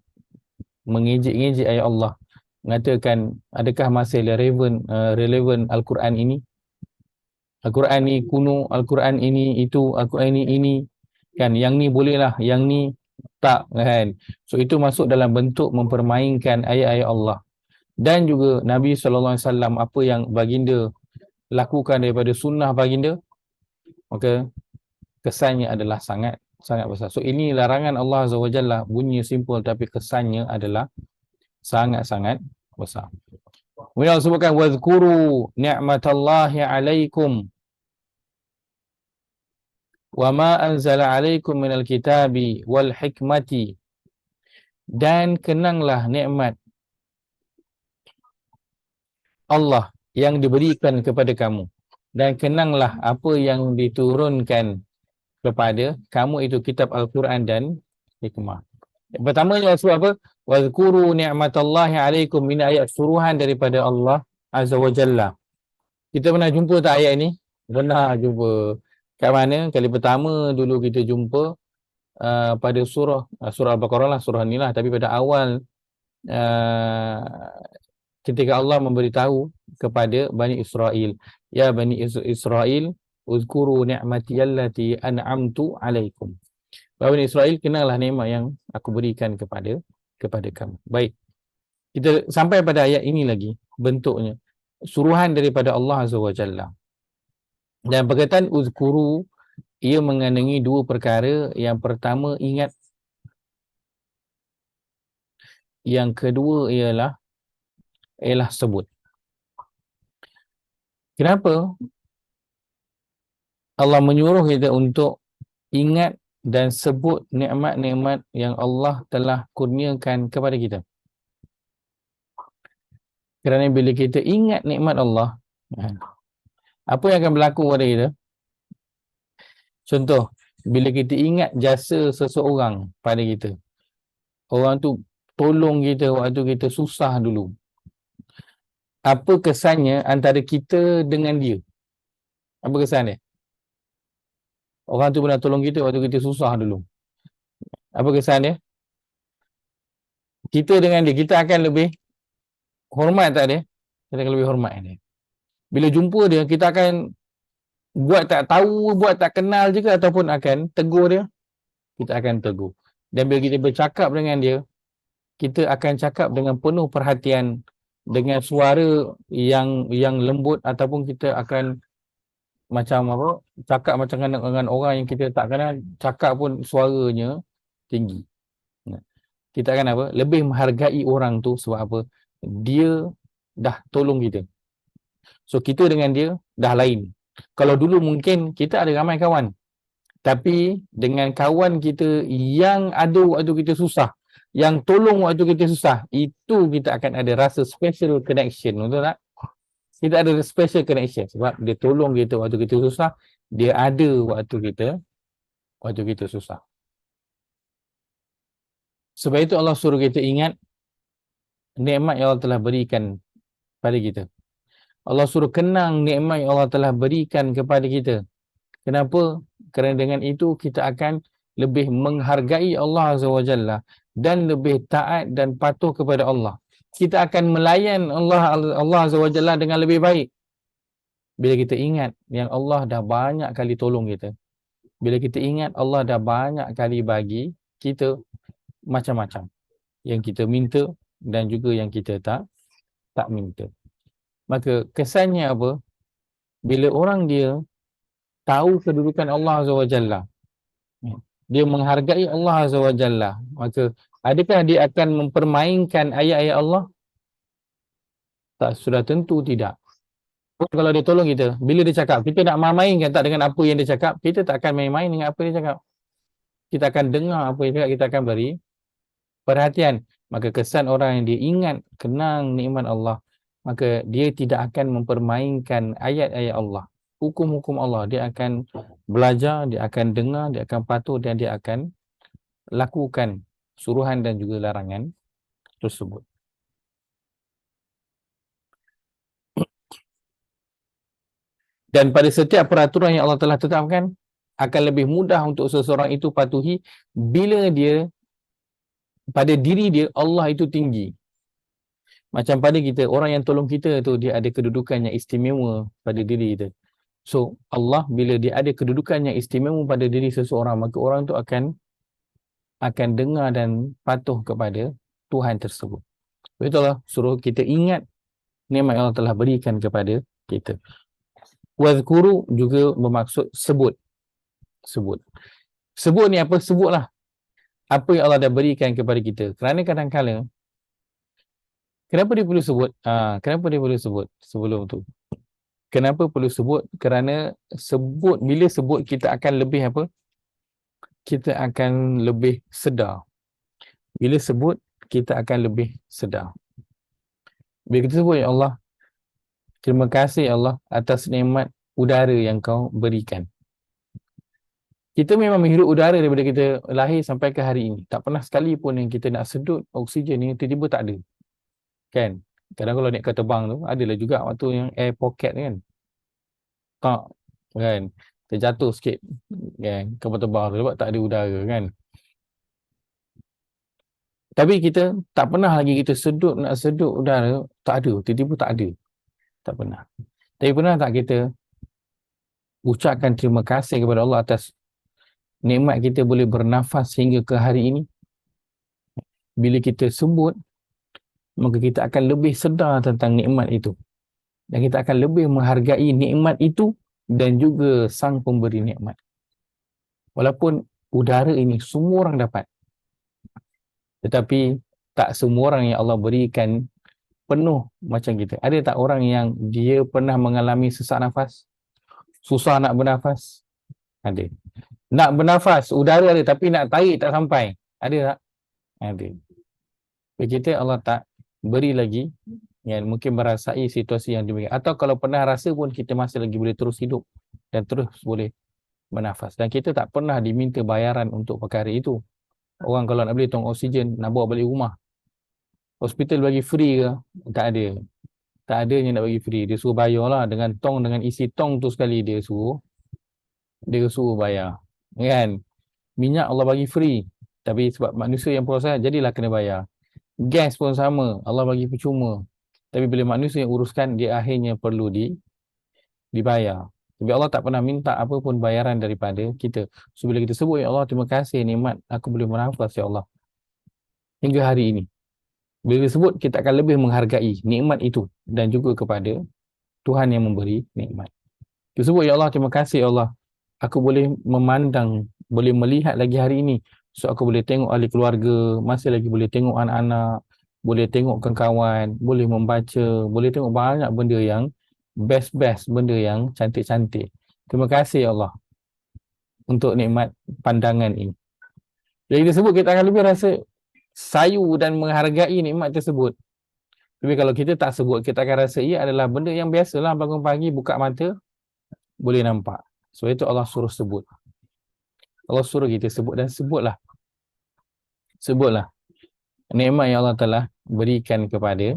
Mengejek-ngejek ayat Allah. Mengatakan adakah masih relevan Al-Quran ini? Al-Quran ni kuno, Al-Quran ini itu, Al-Quran ini kan, yang ni bolehlah, yang ni tak, kan. So itu masuk dalam bentuk mempermainkan ayat-ayat Allah. Dan juga Nabi SAW, apa yang baginda lakukan daripada sunnah baginda, maka kesannya adalah sangat besar. So ini larangan Allah Azza wa Jalla, bunyi simple tapi kesannya adalah sangat-sangat besar. Kemudian Allah sebutkan wadhkuru ni'matallahi alaikum wa ma anzala alaikum minal kitabi wal hikmati dan kenanglah nikmat Allah yang diberikan kepada kamu, dan kenanglah apa yang diturunkan kepada kamu itu kitab Al-Quran dan hikmah. Yang pertamanya sebab apa? Wazkuru ni'matallahi alaikum, min ayat suruhan daripada Allah Azza wa Jalla. Kita pernah jumpa tak ayat ni? Pernah jumpa. Kat mana? Kali pertama dulu kita jumpa pada surah Al-Baqarah lah, surah ni lah. Tapi pada awal ketika Allah memberitahu kepada Bani Israel, ya Bani Israel, uzkuru ni'mati allati an'amtu alaikum. Bani Israel, kenallah nikmat yang aku berikan kepada kamu. Baik. Kita sampai pada ayat ini lagi, bentuknya suruhan daripada Allah Azza wa Jalla. Dan perkataan uzkuru, ia mengandungi dua perkara. Yang pertama, ingat. Yang kedua ialah sebut. Kenapa Allah menyuruh kita untuk ingat dan sebut nikmat-nikmat yang Allah telah kurniakan kepada kita? Kerana bila kita ingat nikmat Allah, apa yang akan berlaku pada kita? Contoh, bila kita ingat jasa seseorang pada kita, orang tu tolong kita waktu kita susah dulu, apa kesannya antara kita dengan dia? Apa kesan dia? Orang tu pernah tolong kita waktu kita susah dulu. Apa kesan dia? Kita dengan dia, kita akan lebih hormat tak dia? Kita akan lebih hormat dia. Bila jumpa dia, kita akan buat tak tahu, buat tak kenal juga, ataupun akan tegur dia. Kita akan tegur. Dan bila kita bercakap dengan dia, kita akan cakap dengan penuh perhatian, dengan suara yang lembut, ataupun kita akan macam apa, cakap macam dengan orang yang kita tak kenal, cakap pun suaranya tinggi. Kita akan apa? Lebih menghargai orang tu sebab apa? Dia dah tolong kita. So kita dengan dia dah lain. Kalau dulu mungkin kita ada ramai kawan, tapi dengan kawan kita yang ada waktu kita susah, yang tolong waktu kita susah, itu kita akan ada rasa special connection, betul tak? Kita ada special connection sebab dia tolong kita waktu kita susah, dia ada waktu kita susah. Sebab itu Allah suruh kita ingat nikmat yang Allah telah berikan pada kita. Allah suruh kenang nikmat yang Allah telah berikan kepada kita. Kenapa? Kerana dengan itu kita akan lebih menghargai Allah Azza wa Jalla dan lebih taat dan patuh kepada Allah. Kita akan melayan Allah Azza wa Jalla dengan lebih baik. Bila kita ingat yang Allah dah banyak kali tolong kita. Bila kita ingat Allah dah banyak kali bagi kita macam-macam yang kita minta dan juga yang kita tak minta. Maka kesannya apa? Bila orang dia tahu kedudukan Allah Azza wa Jalla, dia menghargai Allah Azza wa Jalla, maka adakah dia akan mempermainkan ayat-ayat Allah? Tak, sudah tentu tidak. Kalau dia tolong kita, bila dia cakap, kita nak main-mainkan tak dengan apa yang dia cakap, kita tak akan main-main dengan apa dia cakap. Kita akan dengar apa yang dia cakap, kita akan beri perhatian. Maka kesan orang yang dia ingat, kenang nikmat Allah, maka dia tidak akan mempermainkan ayat-ayat Allah, hukum-hukum Allah. Dia akan belajar, dia akan dengar, dia akan patuh, dan dia akan lakukan suruhan dan juga larangan tersebut. Dan pada setiap peraturan yang Allah telah tetapkan, akan lebih mudah untuk seseorang itu patuhi bila dia, pada diri dia, Allah itu tinggi. Macam pada kita, orang yang tolong kita tu, dia ada kedudukan yang istimewa pada diri kita. So, Allah bila dia ada kedudukan yang istimewa pada diri seseorang, maka orang tu akan dengar dan patuh kepada Tuhan tersebut. Itulah suruh kita ingat nikmat yang Allah telah berikan kepada kita. Wazkuru juga bermaksud sebut. Sebut ni apa? Sebutlah apa yang Allah dah berikan kepada kita. Kerana kadang-kadang, kenapa dia perlu sebut? Kenapa dia perlu sebut sebelum tu? Kenapa perlu sebut? Kerana sebut, bila sebut kita akan lebih apa? Kita akan lebih sedar. Bila sebut, kita akan lebih sedar. Bila kita sebut, ya Allah, terima kasih ya Allah atas nikmat udara yang kau berikan. Kita memang menghirup udara daripada kita lahir sampai ke hari ini. Tak pernah sekali pun yang kita nak sedut oksigen ni tiba-tiba tak ada. Kan? Kadang kalau naik ke terbang tu, adalah juga waktu yang air pocket kan. Tak. Kan? Terjatuh sikit. Kan? Kapal terbang tu sebab tak ada udara kan. Tapi kita tak pernah lagi kita sedut, nak sedut udara, tak ada. Tiba-tiba tak ada. Tak pernah. Tapi pernah tak kita ucapkan terima kasih kepada Allah atas nikmat kita boleh bernafas hingga ke hari ini? Bila kita sebut, maka kita akan lebih sedar tentang nikmat itu. Dan kita akan lebih menghargai nikmat itu dan juga sang pemberi nikmat. Walaupun udara ini semua orang dapat. Tetapi tak semua orang yang Allah berikan penuh macam kita. Ada tak orang yang dia pernah mengalami sesak nafas? Susah nak bernafas? Ada. Nak bernafas, udara ada tapi nak tarik tak sampai. Ada tak? Ada. Kita Allah tak beri lagi yang mungkin merasai situasi yang demikian. Atau kalau pernah rasa pun kita masih lagi boleh terus hidup dan terus boleh bernafas. Dan kita tak pernah diminta bayaran untuk perkara itu. Orang kalau nak beli tong oksigen, nak bawa balik rumah. Hospital bagi free ke? Tak ada. Tak ada yang nak bagi free. Dia suruh bayar lah dengan tong, dengan isi tong tu sekali dia suruh bayar. Kan? Minyak Allah bagi free. Tapi sebab manusia yang proses, jadilah kena bayar. Gas pun sama. Allah bagi percuma. Tapi bila manusia yang uruskan, dia akhirnya perlu dibayar. Tapi Allah tak pernah minta apa pun bayaran daripada kita. So bila kita sebut, ya Allah, terima kasih nikmat aku boleh bernafas, ya Allah. Hingga hari ini. Bila disebut, kita akan lebih menghargai nikmat itu dan juga kepada Tuhan yang memberi nikmat. Kita sebut, ya Allah, terima kasih, ya Allah. Aku boleh memandang, boleh melihat lagi hari ini. So aku boleh tengok ahli keluarga, masih lagi boleh tengok anak-anak, boleh tengok kawan, boleh membaca, boleh tengok banyak benda yang best, benda yang cantik-cantik. Terima kasih, ya Allah, untuk nikmat pandangan ini. Jadi kita sebut, kita akan lebih rasa sayu dan menghargai nikmat tersebut. Tapi kalau kita tak sebut, kita akan rasa ia adalah benda yang biasalah, bangun pagi, buka mata, boleh nampak. So itu Allah suruh sebut. Allah suruh kita sebut dan sebutlah. Sebutlah nikmat yang Allah telah berikan kepada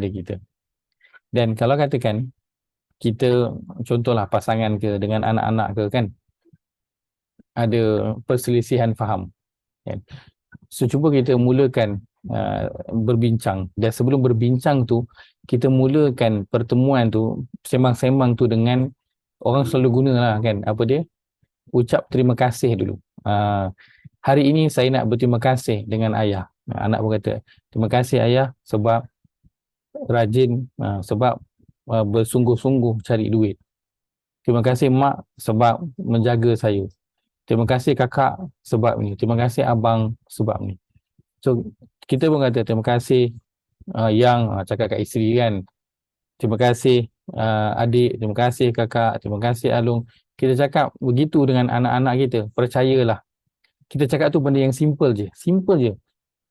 kita. Dan kalau katakan kita, contohlah pasangan ke dengan anak-anak ke kan, ada perselisihan faham. Kan? So cuba kita mulakan berbincang. Dan sebelum berbincang tu, kita mulakan pertemuan tu, sembang-sembang tu dengan orang selalu gunalah kan, apa dia? Ucap terima kasih dulu. Hari ini saya nak berterima kasih dengan ayah. Anak pun kata, terima kasih ayah sebab rajin, sebab bersungguh-sungguh cari duit. Terima kasih mak sebab menjaga saya. Terima kasih kakak sebab ni. Terima kasih abang sebab ni. So, kita pun kata terima kasih yang cakap kat isteri kan. Terima kasih adik, terima kasih kakak, terima kasih Alung. Kita cakap begitu dengan anak-anak kita. Percayalah. Kita cakap tu benda yang simple je. Simple je.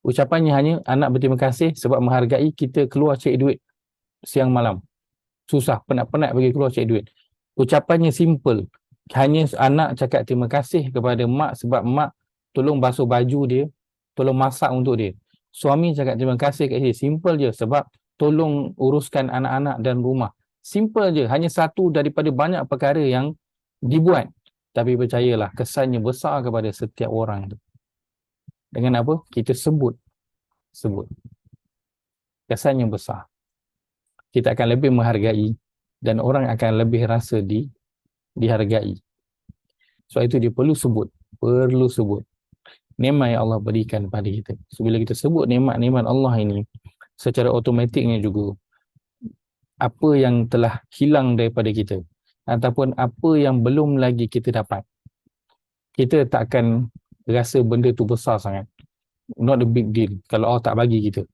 Ucapannya hanya anak berterima kasih sebab menghargai kita keluar cari duit siang malam. Susah, penat-penat bagi keluar cari duit. Ucapannya simple. Hanya anak cakap terima kasih kepada mak sebab mak tolong basuh baju dia, tolong masak untuk dia. Suami cakap terima kasih kat dia. Simple je sebab tolong uruskan anak-anak dan rumah. Simple je. Hanya satu daripada banyak perkara yang dibuat. Tapi percayalah, kesannya besar kepada setiap orang tu. Dengan apa? Kita sebut. Kesannya besar. Kita akan lebih menghargai dan orang akan lebih rasa dihargai. So itu dia perlu sebut. Nikmat yang Allah berikan pada kita. So bila kita sebut nikmat-nikmat Allah ini, secara automatiknya juga apa yang telah hilang daripada kita ataupun apa yang belum lagi kita dapat, kita tak akan rasa benda tu besar sangat. Not a big deal kalau Allah tak bagi kita.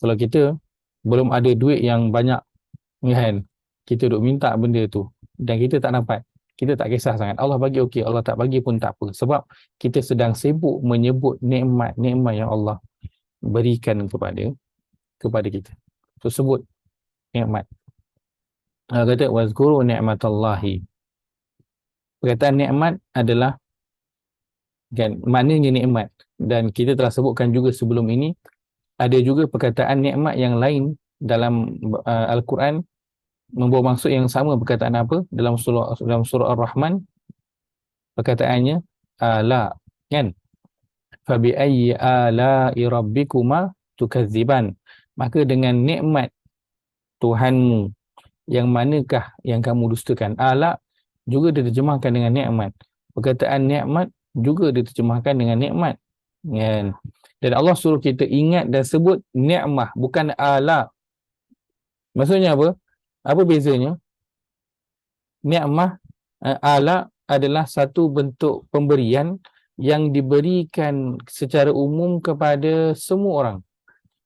Kalau kita belum ada duit yang banyak kan, kita duk minta benda tu dan kita tak dapat, kita tak kisah sangat. Allah bagi okey, Allah tak bagi pun tak apa. Sebab kita sedang sibuk menyebut nikmat-nikmat yang Allah berikan kepada kita. So sebut nikmat. Allah kata wazkuru ni'matallahi. Perkataan nikmat adalah kan maknanya nikmat, dan kita telah sebutkan juga sebelum ini ada juga perkataan nikmat yang lain dalam Al-Quran membawa maksud yang sama. Perkataan apa? Dalam surah Ar-Rahman perkataannya ala, kan? Fa bi ayyi ala'i rabbikuma tukadziban. Maka dengan nikmat Tuhanmu yang manakah yang kamu dustakan? Ala juga diterjemahkan dengan nikmat. Perkataan nikmat juga diterjemahkan dengan nikmat, kan? Dan Allah suruh kita ingat dan sebut nikmah, bukan ala. Maksudnya apa? Apa bezanya? Nikmah, ala adalah satu bentuk pemberian yang diberikan secara umum kepada semua orang,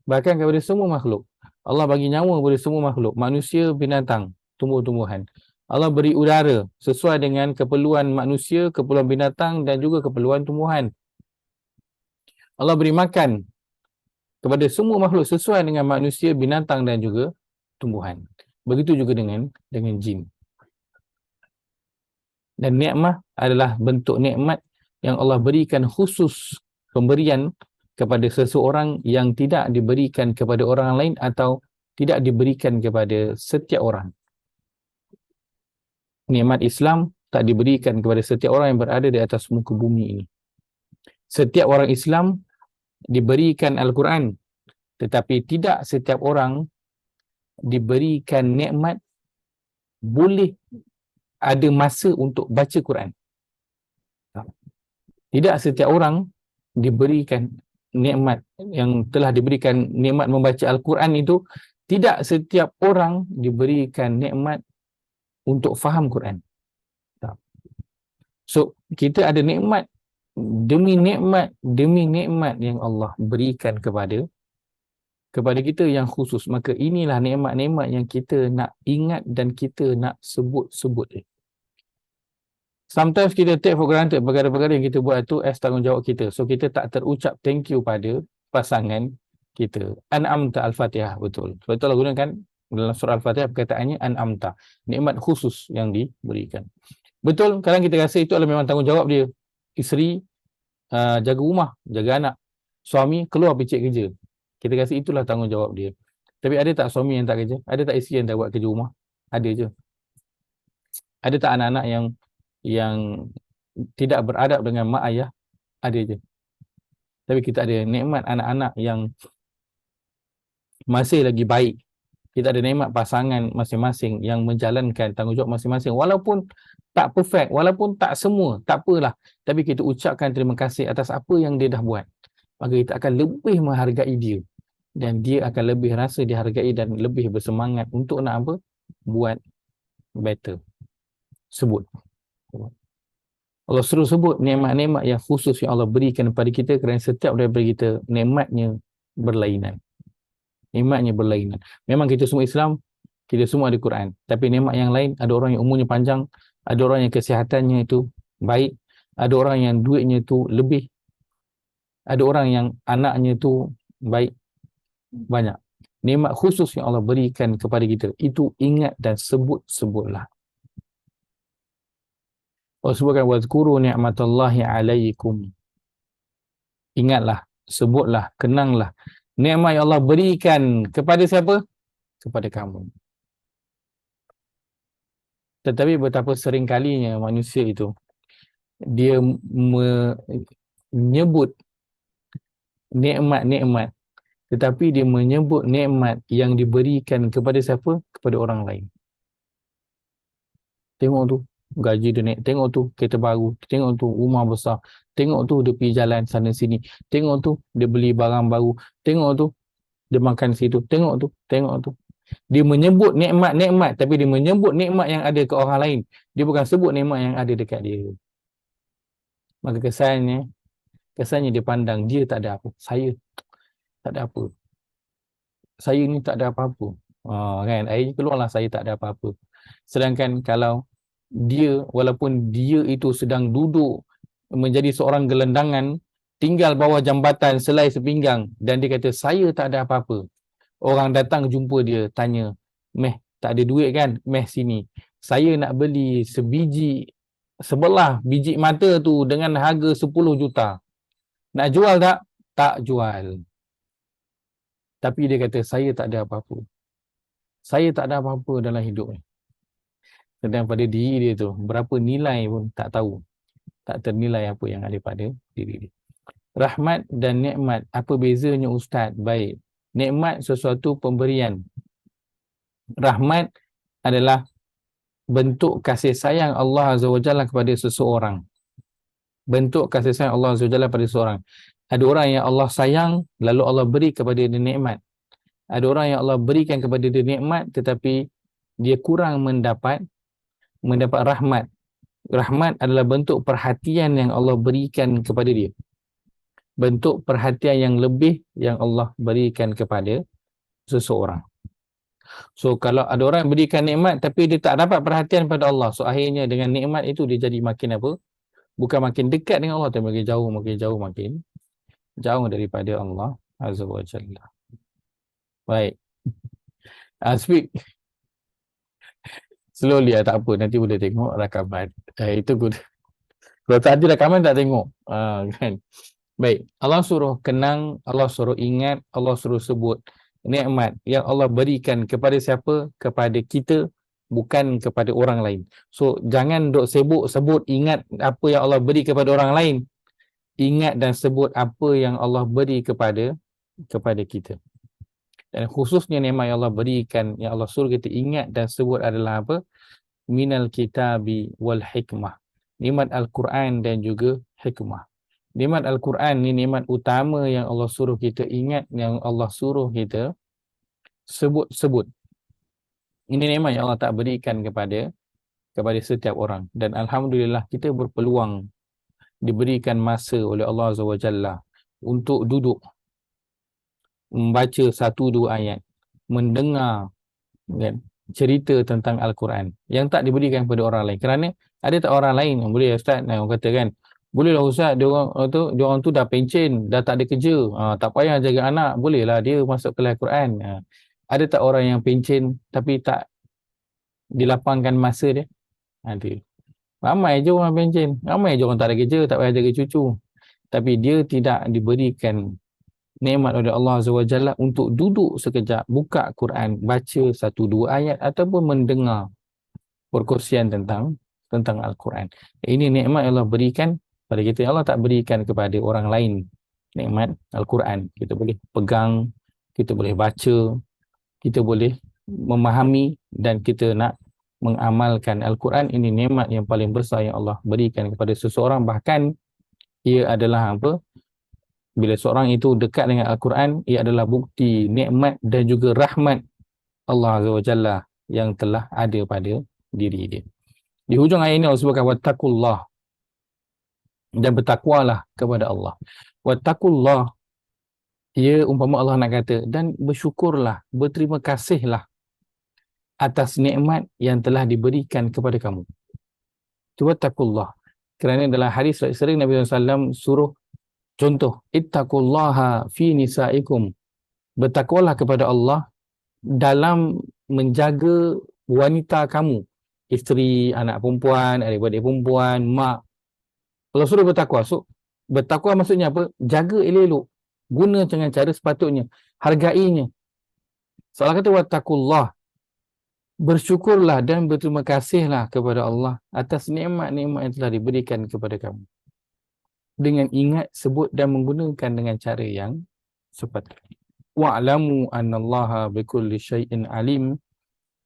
bahkan kepada semua makhluk. Allah bagi nyawa kepada semua makhluk, manusia, binatang, tumbuh-tumbuhan. Allah beri udara sesuai dengan keperluan manusia, keperluan binatang dan juga keperluan tumbuhan. Allah beri makan kepada semua makhluk sesuai dengan manusia, binatang dan juga tumbuhan. Begitu juga dengan jin. Dan nikmat adalah bentuk nikmat yang Allah berikan khusus, pemberian kepada seseorang yang tidak diberikan kepada orang lain atau tidak diberikan kepada setiap orang. Nikmat Islam tak diberikan kepada setiap orang yang berada di atas muka bumi ini. Setiap orang Islam diberikan Al-Quran, tetapi tidak setiap orang diberikan nikmat boleh ada masa untuk baca Quran. Tidak setiap orang diberikan nikmat yang telah diberikan nikmat membaca Al-Quran itu, tidak setiap orang diberikan nikmat untuk faham Quran. So, kita ada nikmat demi nikmat yang Allah berikan kepada kita yang khusus. Maka inilah nikmat-nikmat yang kita nak ingat dan kita nak sebut-sebut. Sometimes kita take for granted perkara-perkara yang kita buat itu as tanggungjawab kita. So kita tak terucap thank you pada pasangan kita. An'amta Al-Fatihah, betul. Sebab itulah gunakan dalam surah Al-Fatihah perkataannya An'amta. Nikmat khusus yang diberikan. Betul, kadang kita rasa itu adalah memang tanggungjawab dia. Isteri jaga rumah, jaga anak. Suami keluar pergi kerja. Kita rasa itulah tanggungjawab dia. Tapi ada tak suami yang tak kerja? Ada tak isteri yang tak buat kerja rumah? Ada je. Ada tak anak-anak yang tidak beradab dengan mak ayah? Ada je. Tapi kita ada nikmat anak-anak yang masih lagi baik. Kita ada nikmat pasangan masing-masing yang menjalankan tanggungjawab masing-masing. Walaupun tak perfect, walaupun tak semua, tak apalah. Tapi kita ucapkan terima kasih atas apa yang dia dah buat. Maka kita akan lebih menghargai dia. Dan dia akan lebih rasa dihargai dan lebih bersemangat untuk nak apa? Buat better. Sebut. Allah suruh sebut nikmat-nikmat yang khusus yang Allah berikan kepada kita, kerana setiap daripada kita nikmatnya berlainan. Nikmatnya berlainan. Memang kita semua Islam, kita semua ada Quran. Tapi nikmat yang lain, ada orang yang umurnya panjang, ada orang yang kesihatannya itu baik, ada orang yang duitnya itu lebih, ada orang yang anaknya itu baik, banyak. Nikmat khusus yang Allah berikan kepada kita, itu ingat dan sebut-sebutlah. Allah sebutkan wazkuru ni'matallahi alaikum. Ingatlah, sebutlah, kenanglah nikmat yang Allah berikan kepada siapa? Kepada kamu. Tetapi betapa seringkalinya manusia itu dia menyebut nikmat-nikmat, tetapi dia menyebut nikmat yang diberikan kepada siapa? Kepada orang lain. Tengok tu, gaji dia naik. Tengok tu, kereta baru. Tengok tu, rumah besar. Tengok tu, dia pergi jalan sana sini. Tengok tu, dia beli barang baru. Tengok tu, dia makan situ. Tengok tu, tengok tu. Dia menyebut nikmat-nikmat, tapi dia menyebut nikmat yang ada ke orang lain. Dia bukan sebut nikmat yang ada dekat dia. Maka kesannya dia pandang dia tak ada apa. Saya tak ada apa. Saya ni tak ada apa-apa. Kan? Akhirnya keluarlah saya tak ada apa-apa. Sedangkan kalau dia, walaupun dia itu sedang duduk menjadi seorang gelendangan, tinggal bawah jambatan selai sepinggang, dan dia kata saya tak ada apa-apa. Orang datang jumpa dia, tanya, "Meh, tak ada duit kan? Meh sini. Saya nak beli sebelah biji mata tu dengan harga 10 juta. Nak jual tak?" Tak jual. Tapi dia kata saya tak ada apa-apa. Saya tak ada apa-apa dalam hidup ni. Sedang pada diri dia tu, berapa nilai pun tak tahu. Tak ternilai apa yang ada pada diri dia. Rahmat dan nikmat, apa bezanya Ustaz? Baik. Nikmat sesuatu pemberian. Rahmat adalah bentuk kasih sayang Allah Azza wa Jalla kepada seseorang. Bentuk kasih sayang Allah Azza wa Jalla pada seseorang. Ada orang yang Allah sayang, lalu Allah beri kepada dia nikmat. Ada orang yang Allah berikan kepada dia nikmat, tetapi dia kurang mendapat rahmat. Rahmat adalah bentuk perhatian yang Allah berikan kepada dia. Bentuk perhatian yang lebih yang Allah berikan kepada seseorang. So kalau ada orang berikan nikmat tapi dia tak dapat perhatian pada Allah, so akhirnya dengan nikmat itu dia jadi makin apa? Bukan makin dekat dengan Allah, tapi makin jauh daripada Allah Azza wa Jalla. Baik. Speak slowly tak apa, nanti boleh tengok rakaman. Itu good. Kalau tak ada rakaman tak tengok. Kan. Baik, Allah suruh kenang, Allah suruh ingat, Allah suruh sebut nikmat yang Allah berikan kepada siapa? Kepada kita, bukan kepada orang lain. So jangan duk sibuk sebut ingat apa yang Allah beri kepada orang lain. Ingat dan sebut apa yang Allah beri kepada kita. Dan khususnya nikmat yang Allah berikan, yang Allah suruh kita ingat dan sebut adalah apa? Minal kitabi wal hikmah. Nikmat Al-Quran dan juga hikmah. Nikmat Al-Quran ni nikmat utama yang Allah suruh kita ingat, yang Allah suruh kita sebut. Ini nikmat yang Allah tak berikan kepada setiap orang. Dan Alhamdulillah kita berpeluang diberikan masa oleh Allah Azza wa Jalla untuk duduk membaca 1-2 ayat, mendengar kan, cerita tentang Al-Quran yang tak diberikan kepada orang lain. Kerana ada tak orang lain yang boleh Ustaz, orang kata kan, bolehlah Ustaz, dia orang tu dah pencen, dah tak ada kerja, tak payah jaga anak, bolehlah dia masuk kelas Quran. Ada tak orang yang pencen tapi tak dilapangkan masa dia? Ada. Ramai je orang pencen, ramai je orang tak ada kerja, tak payah jaga cucu, tapi dia tidak diberikan nikmat oleh Allah Azza wa Jalla untuk duduk sekejap, buka Quran, baca 1-2 ayat ataupun mendengar perkongsian tentang Al-Quran. Ini nikmat yang Allah berikan pada kita. Allah tak berikan kepada orang lain nikmat Al-Quran. Kita boleh pegang, kita boleh baca, kita boleh memahami dan kita nak mengamalkan Al-Quran. Ini nikmat yang paling besar yang Allah berikan kepada seseorang. Bahkan ia adalah apa? Bila seorang itu dekat dengan Al-Quran, ia adalah bukti nikmat dan juga rahmat Allah Azza wa Jalla yang telah ada pada diri dia. Di hujung ayat ini Allah sebutkan wattaqullah, dan bertakwalah kepada Allah. Wattaqullah, ia umpama Allah nak kata, dan bersyukurlah, berterima kasihlah atas nikmat yang telah diberikan kepada kamu. Wattaqullah. Kerana dalam hadis sering Nabi SAW suruh contoh, ittaqullaha fi nisaikum, bertakwalah kepada Allah dalam menjaga wanita kamu, isteri, anak perempuan, adik-adik perempuan, mak. Kalau suruh bertakwa, so bertakwa maksudnya apa? Jaga elok-elok, guna dengan cara sepatutnya, hargainya. Soalan kata wattaqullah, bersyukurlah dan berterima kasihlah kepada Allah atas nikmat-nikmat yang telah diberikan kepada kamu. Dengan ingat, sebut dan menggunakan dengan cara yang sepatutnya. Wa'lamu annallaha bikulli syai'in alim.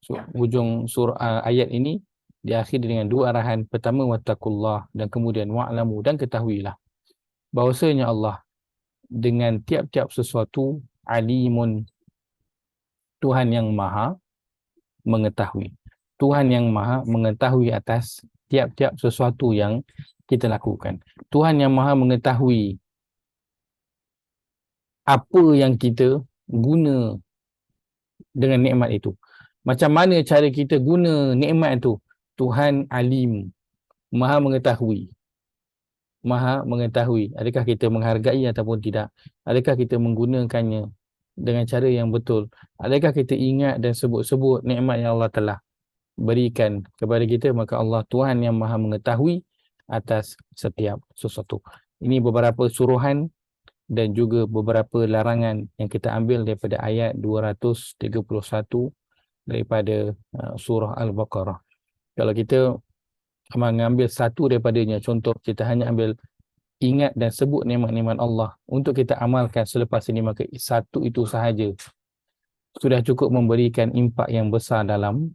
So, hujung surah ayat ini diakhiri dengan 2 arahan. Pertama wattaqullah, dan kemudian wa'lamu, dan ketahuilah bahawasanya Allah dengan tiap-tiap sesuatu alimun, Tuhan yang maha mengetahui. Tuhan yang maha mengetahui atas tiap-tiap sesuatu yang kita lakukan. Tuhan yang maha mengetahui apa yang kita guna dengan nikmat itu. Macam mana cara kita guna nikmat itu? Tuhan alim, maha mengetahui. Maha mengetahui. Adakah kita menghargai ataupun tidak? Adakah kita menggunakannya dengan cara yang betul? Adakah kita ingat dan sebut-sebut nikmat yang Allah telah berikan kepada kita? Maka Allah Tuhan yang maha mengetahui atas setiap sesuatu. Ini beberapa suruhan dan juga beberapa larangan yang kita ambil daripada ayat 231 daripada surah Al-Baqarah. Kalau kita mengambil satu daripadanya, contoh kita hanya ambil ingat dan sebut nikmat-nikmat Allah untuk kita amalkan selepas ini, maka satu itu sahaja sudah cukup memberikan impak yang besar dalam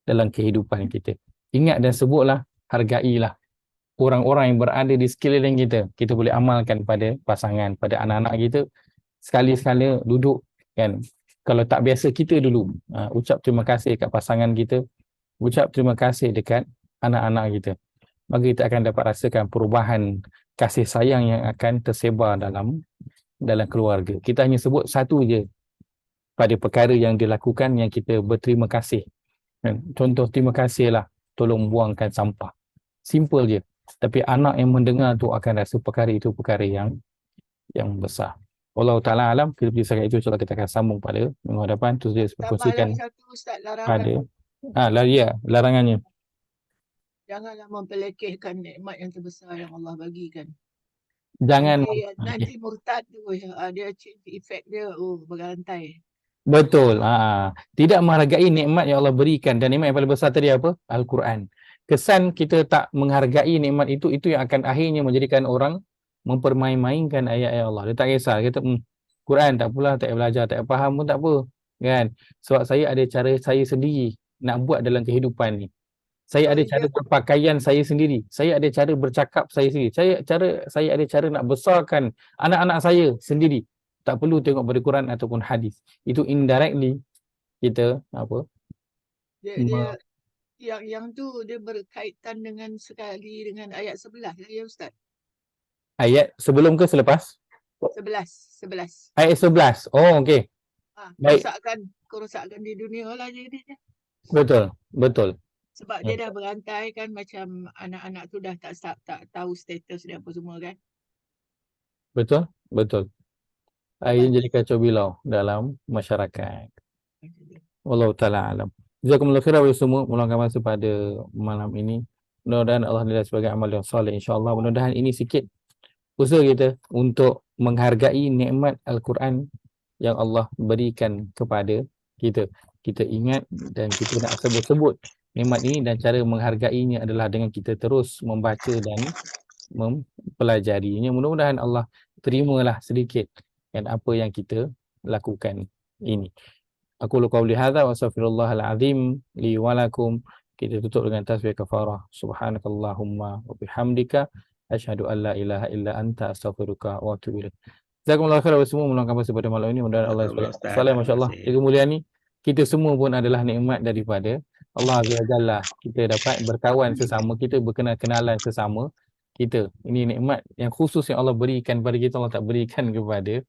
kehidupan kita. Ingat dan sebutlah, hargailah orang-orang yang berada di sekeliling kita. Kita boleh amalkan pada pasangan, pada anak-anak kita. Sekali-sekala duduk kan. Kalau tak biasa, kita dulu ucap terima kasih dekat pasangan kita, ucap terima kasih dekat anak-anak kita. Maka kita akan dapat rasakan perubahan kasih sayang yang akan tersebar dalam keluarga. Kita hanya sebut satu je pada perkara yang dilakukan yang kita berterima kasih. Contoh terima kasihlah, tolong buangkan sampah. Simple je. Tapi anak yang mendengar tu akan rasa perkara itu perkara yang besar. Allah Ta'ala alam, kita pergi sekarang itu, insyaAllah kita akan sambung pada minggu hadapan. Terus dia kongsikan satu Ustaz, larangan. Larangannya. Janganlah mempelekehkan nikmat yang terbesar yang Allah bagikan. Jangan. Nanti murtad tu, dia change effect dia, berantai. Betul. Tidak menghargai nikmat yang Allah berikan. Dan nikmat yang paling besar tadi apa? Al-Quran. Kesan kita tak menghargai nikmat itu yang akan akhirnya menjadikan orang mempermain-mainkan ayat-ayat Allah. Dia tak kisah. Dia kata, Quran tak apalah, tak belajar, tak faham pun tak apa. Kan? Sebab saya ada cara saya sendiri nak buat dalam kehidupan ni. Saya ada cara berpakaian saya sendiri. Saya ada cara bercakap saya sendiri. Saya ada cara nak besarkan anak-anak saya sendiri. Tak perlu tengok pada Quran ataupun hadis. Itu indirectly kita apa? Yang tu dia berkaitan dengan ayat 11 ya Ustaz. Ayat sebelum ke selepas? 11. Ayat 11. Oh, okey. Baik. Kerosakan di dunia lah jadinya. Betul. Sebab dia dah berantai kan, macam anak-anak tu dah tak tahu status dia apa semua kan. Betul. Ini jadi kacau bilau dalam masyarakat. Wallahu ta'ala alam. Jazakumullah khairan kepada semua meluangkan masa pada malam ini. Mudah-mudahan Allah nilai sebagai amal yang soleh, insya-Allah. Mudah-mudahan ini sikit usaha kita untuk menghargai nikmat Al-Quran yang Allah berikan kepada kita. Kita ingat dan kita nak sebut-sebut nikmat ini, dan cara menghargainya adalah dengan kita terus membaca dan mempelajarinya. Mudah-mudahan Allah terimalah sedikit dan apa yang kita lakukan ini. Aku qauli hadza wa astaghfirullahal azim li wa lakum. Kita tutup dengan tasbih kafarah. Subhanakallahumma wa bihamdika asyhadu an la ilaha illa anta astaghfiruka wa atubu ilaik. Jazakumullahu khairan semua meluangkan masa pada malam ini. Mudah-mudahan Allah SWT, masya-Allah, kemuliaan ni kita semua pun adalah nikmat daripada Allah Azza wa Jalla. Kita dapat berkawan sesama, kita berkenalan sesama kita. Ini nikmat yang khusus yang Allah berikan kepada kita, Allah tak berikan kepada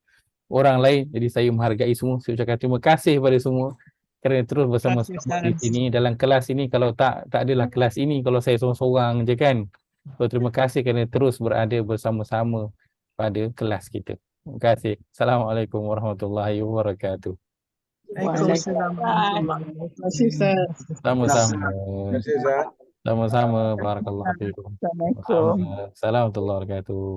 orang lain. Jadi saya menghargai semua. Saya ucapkan terima kasih kepada semua kerana terus bersama-sama di sini dalam kelas ini. Kalau tak adalah kelas ini kalau saya seorang-seorang je kan. So, terima kasih kerana terus berada bersama-sama pada kelas kita. Terima kasih. Assalamualaikum warahmatullahi wabarakatuh. Waalaikumsalam. Sama-sama. Terima kasih Zat. Sama-sama. Barakallahu fiikum. Assalamualaikum warahmatullahi wabarakatuh.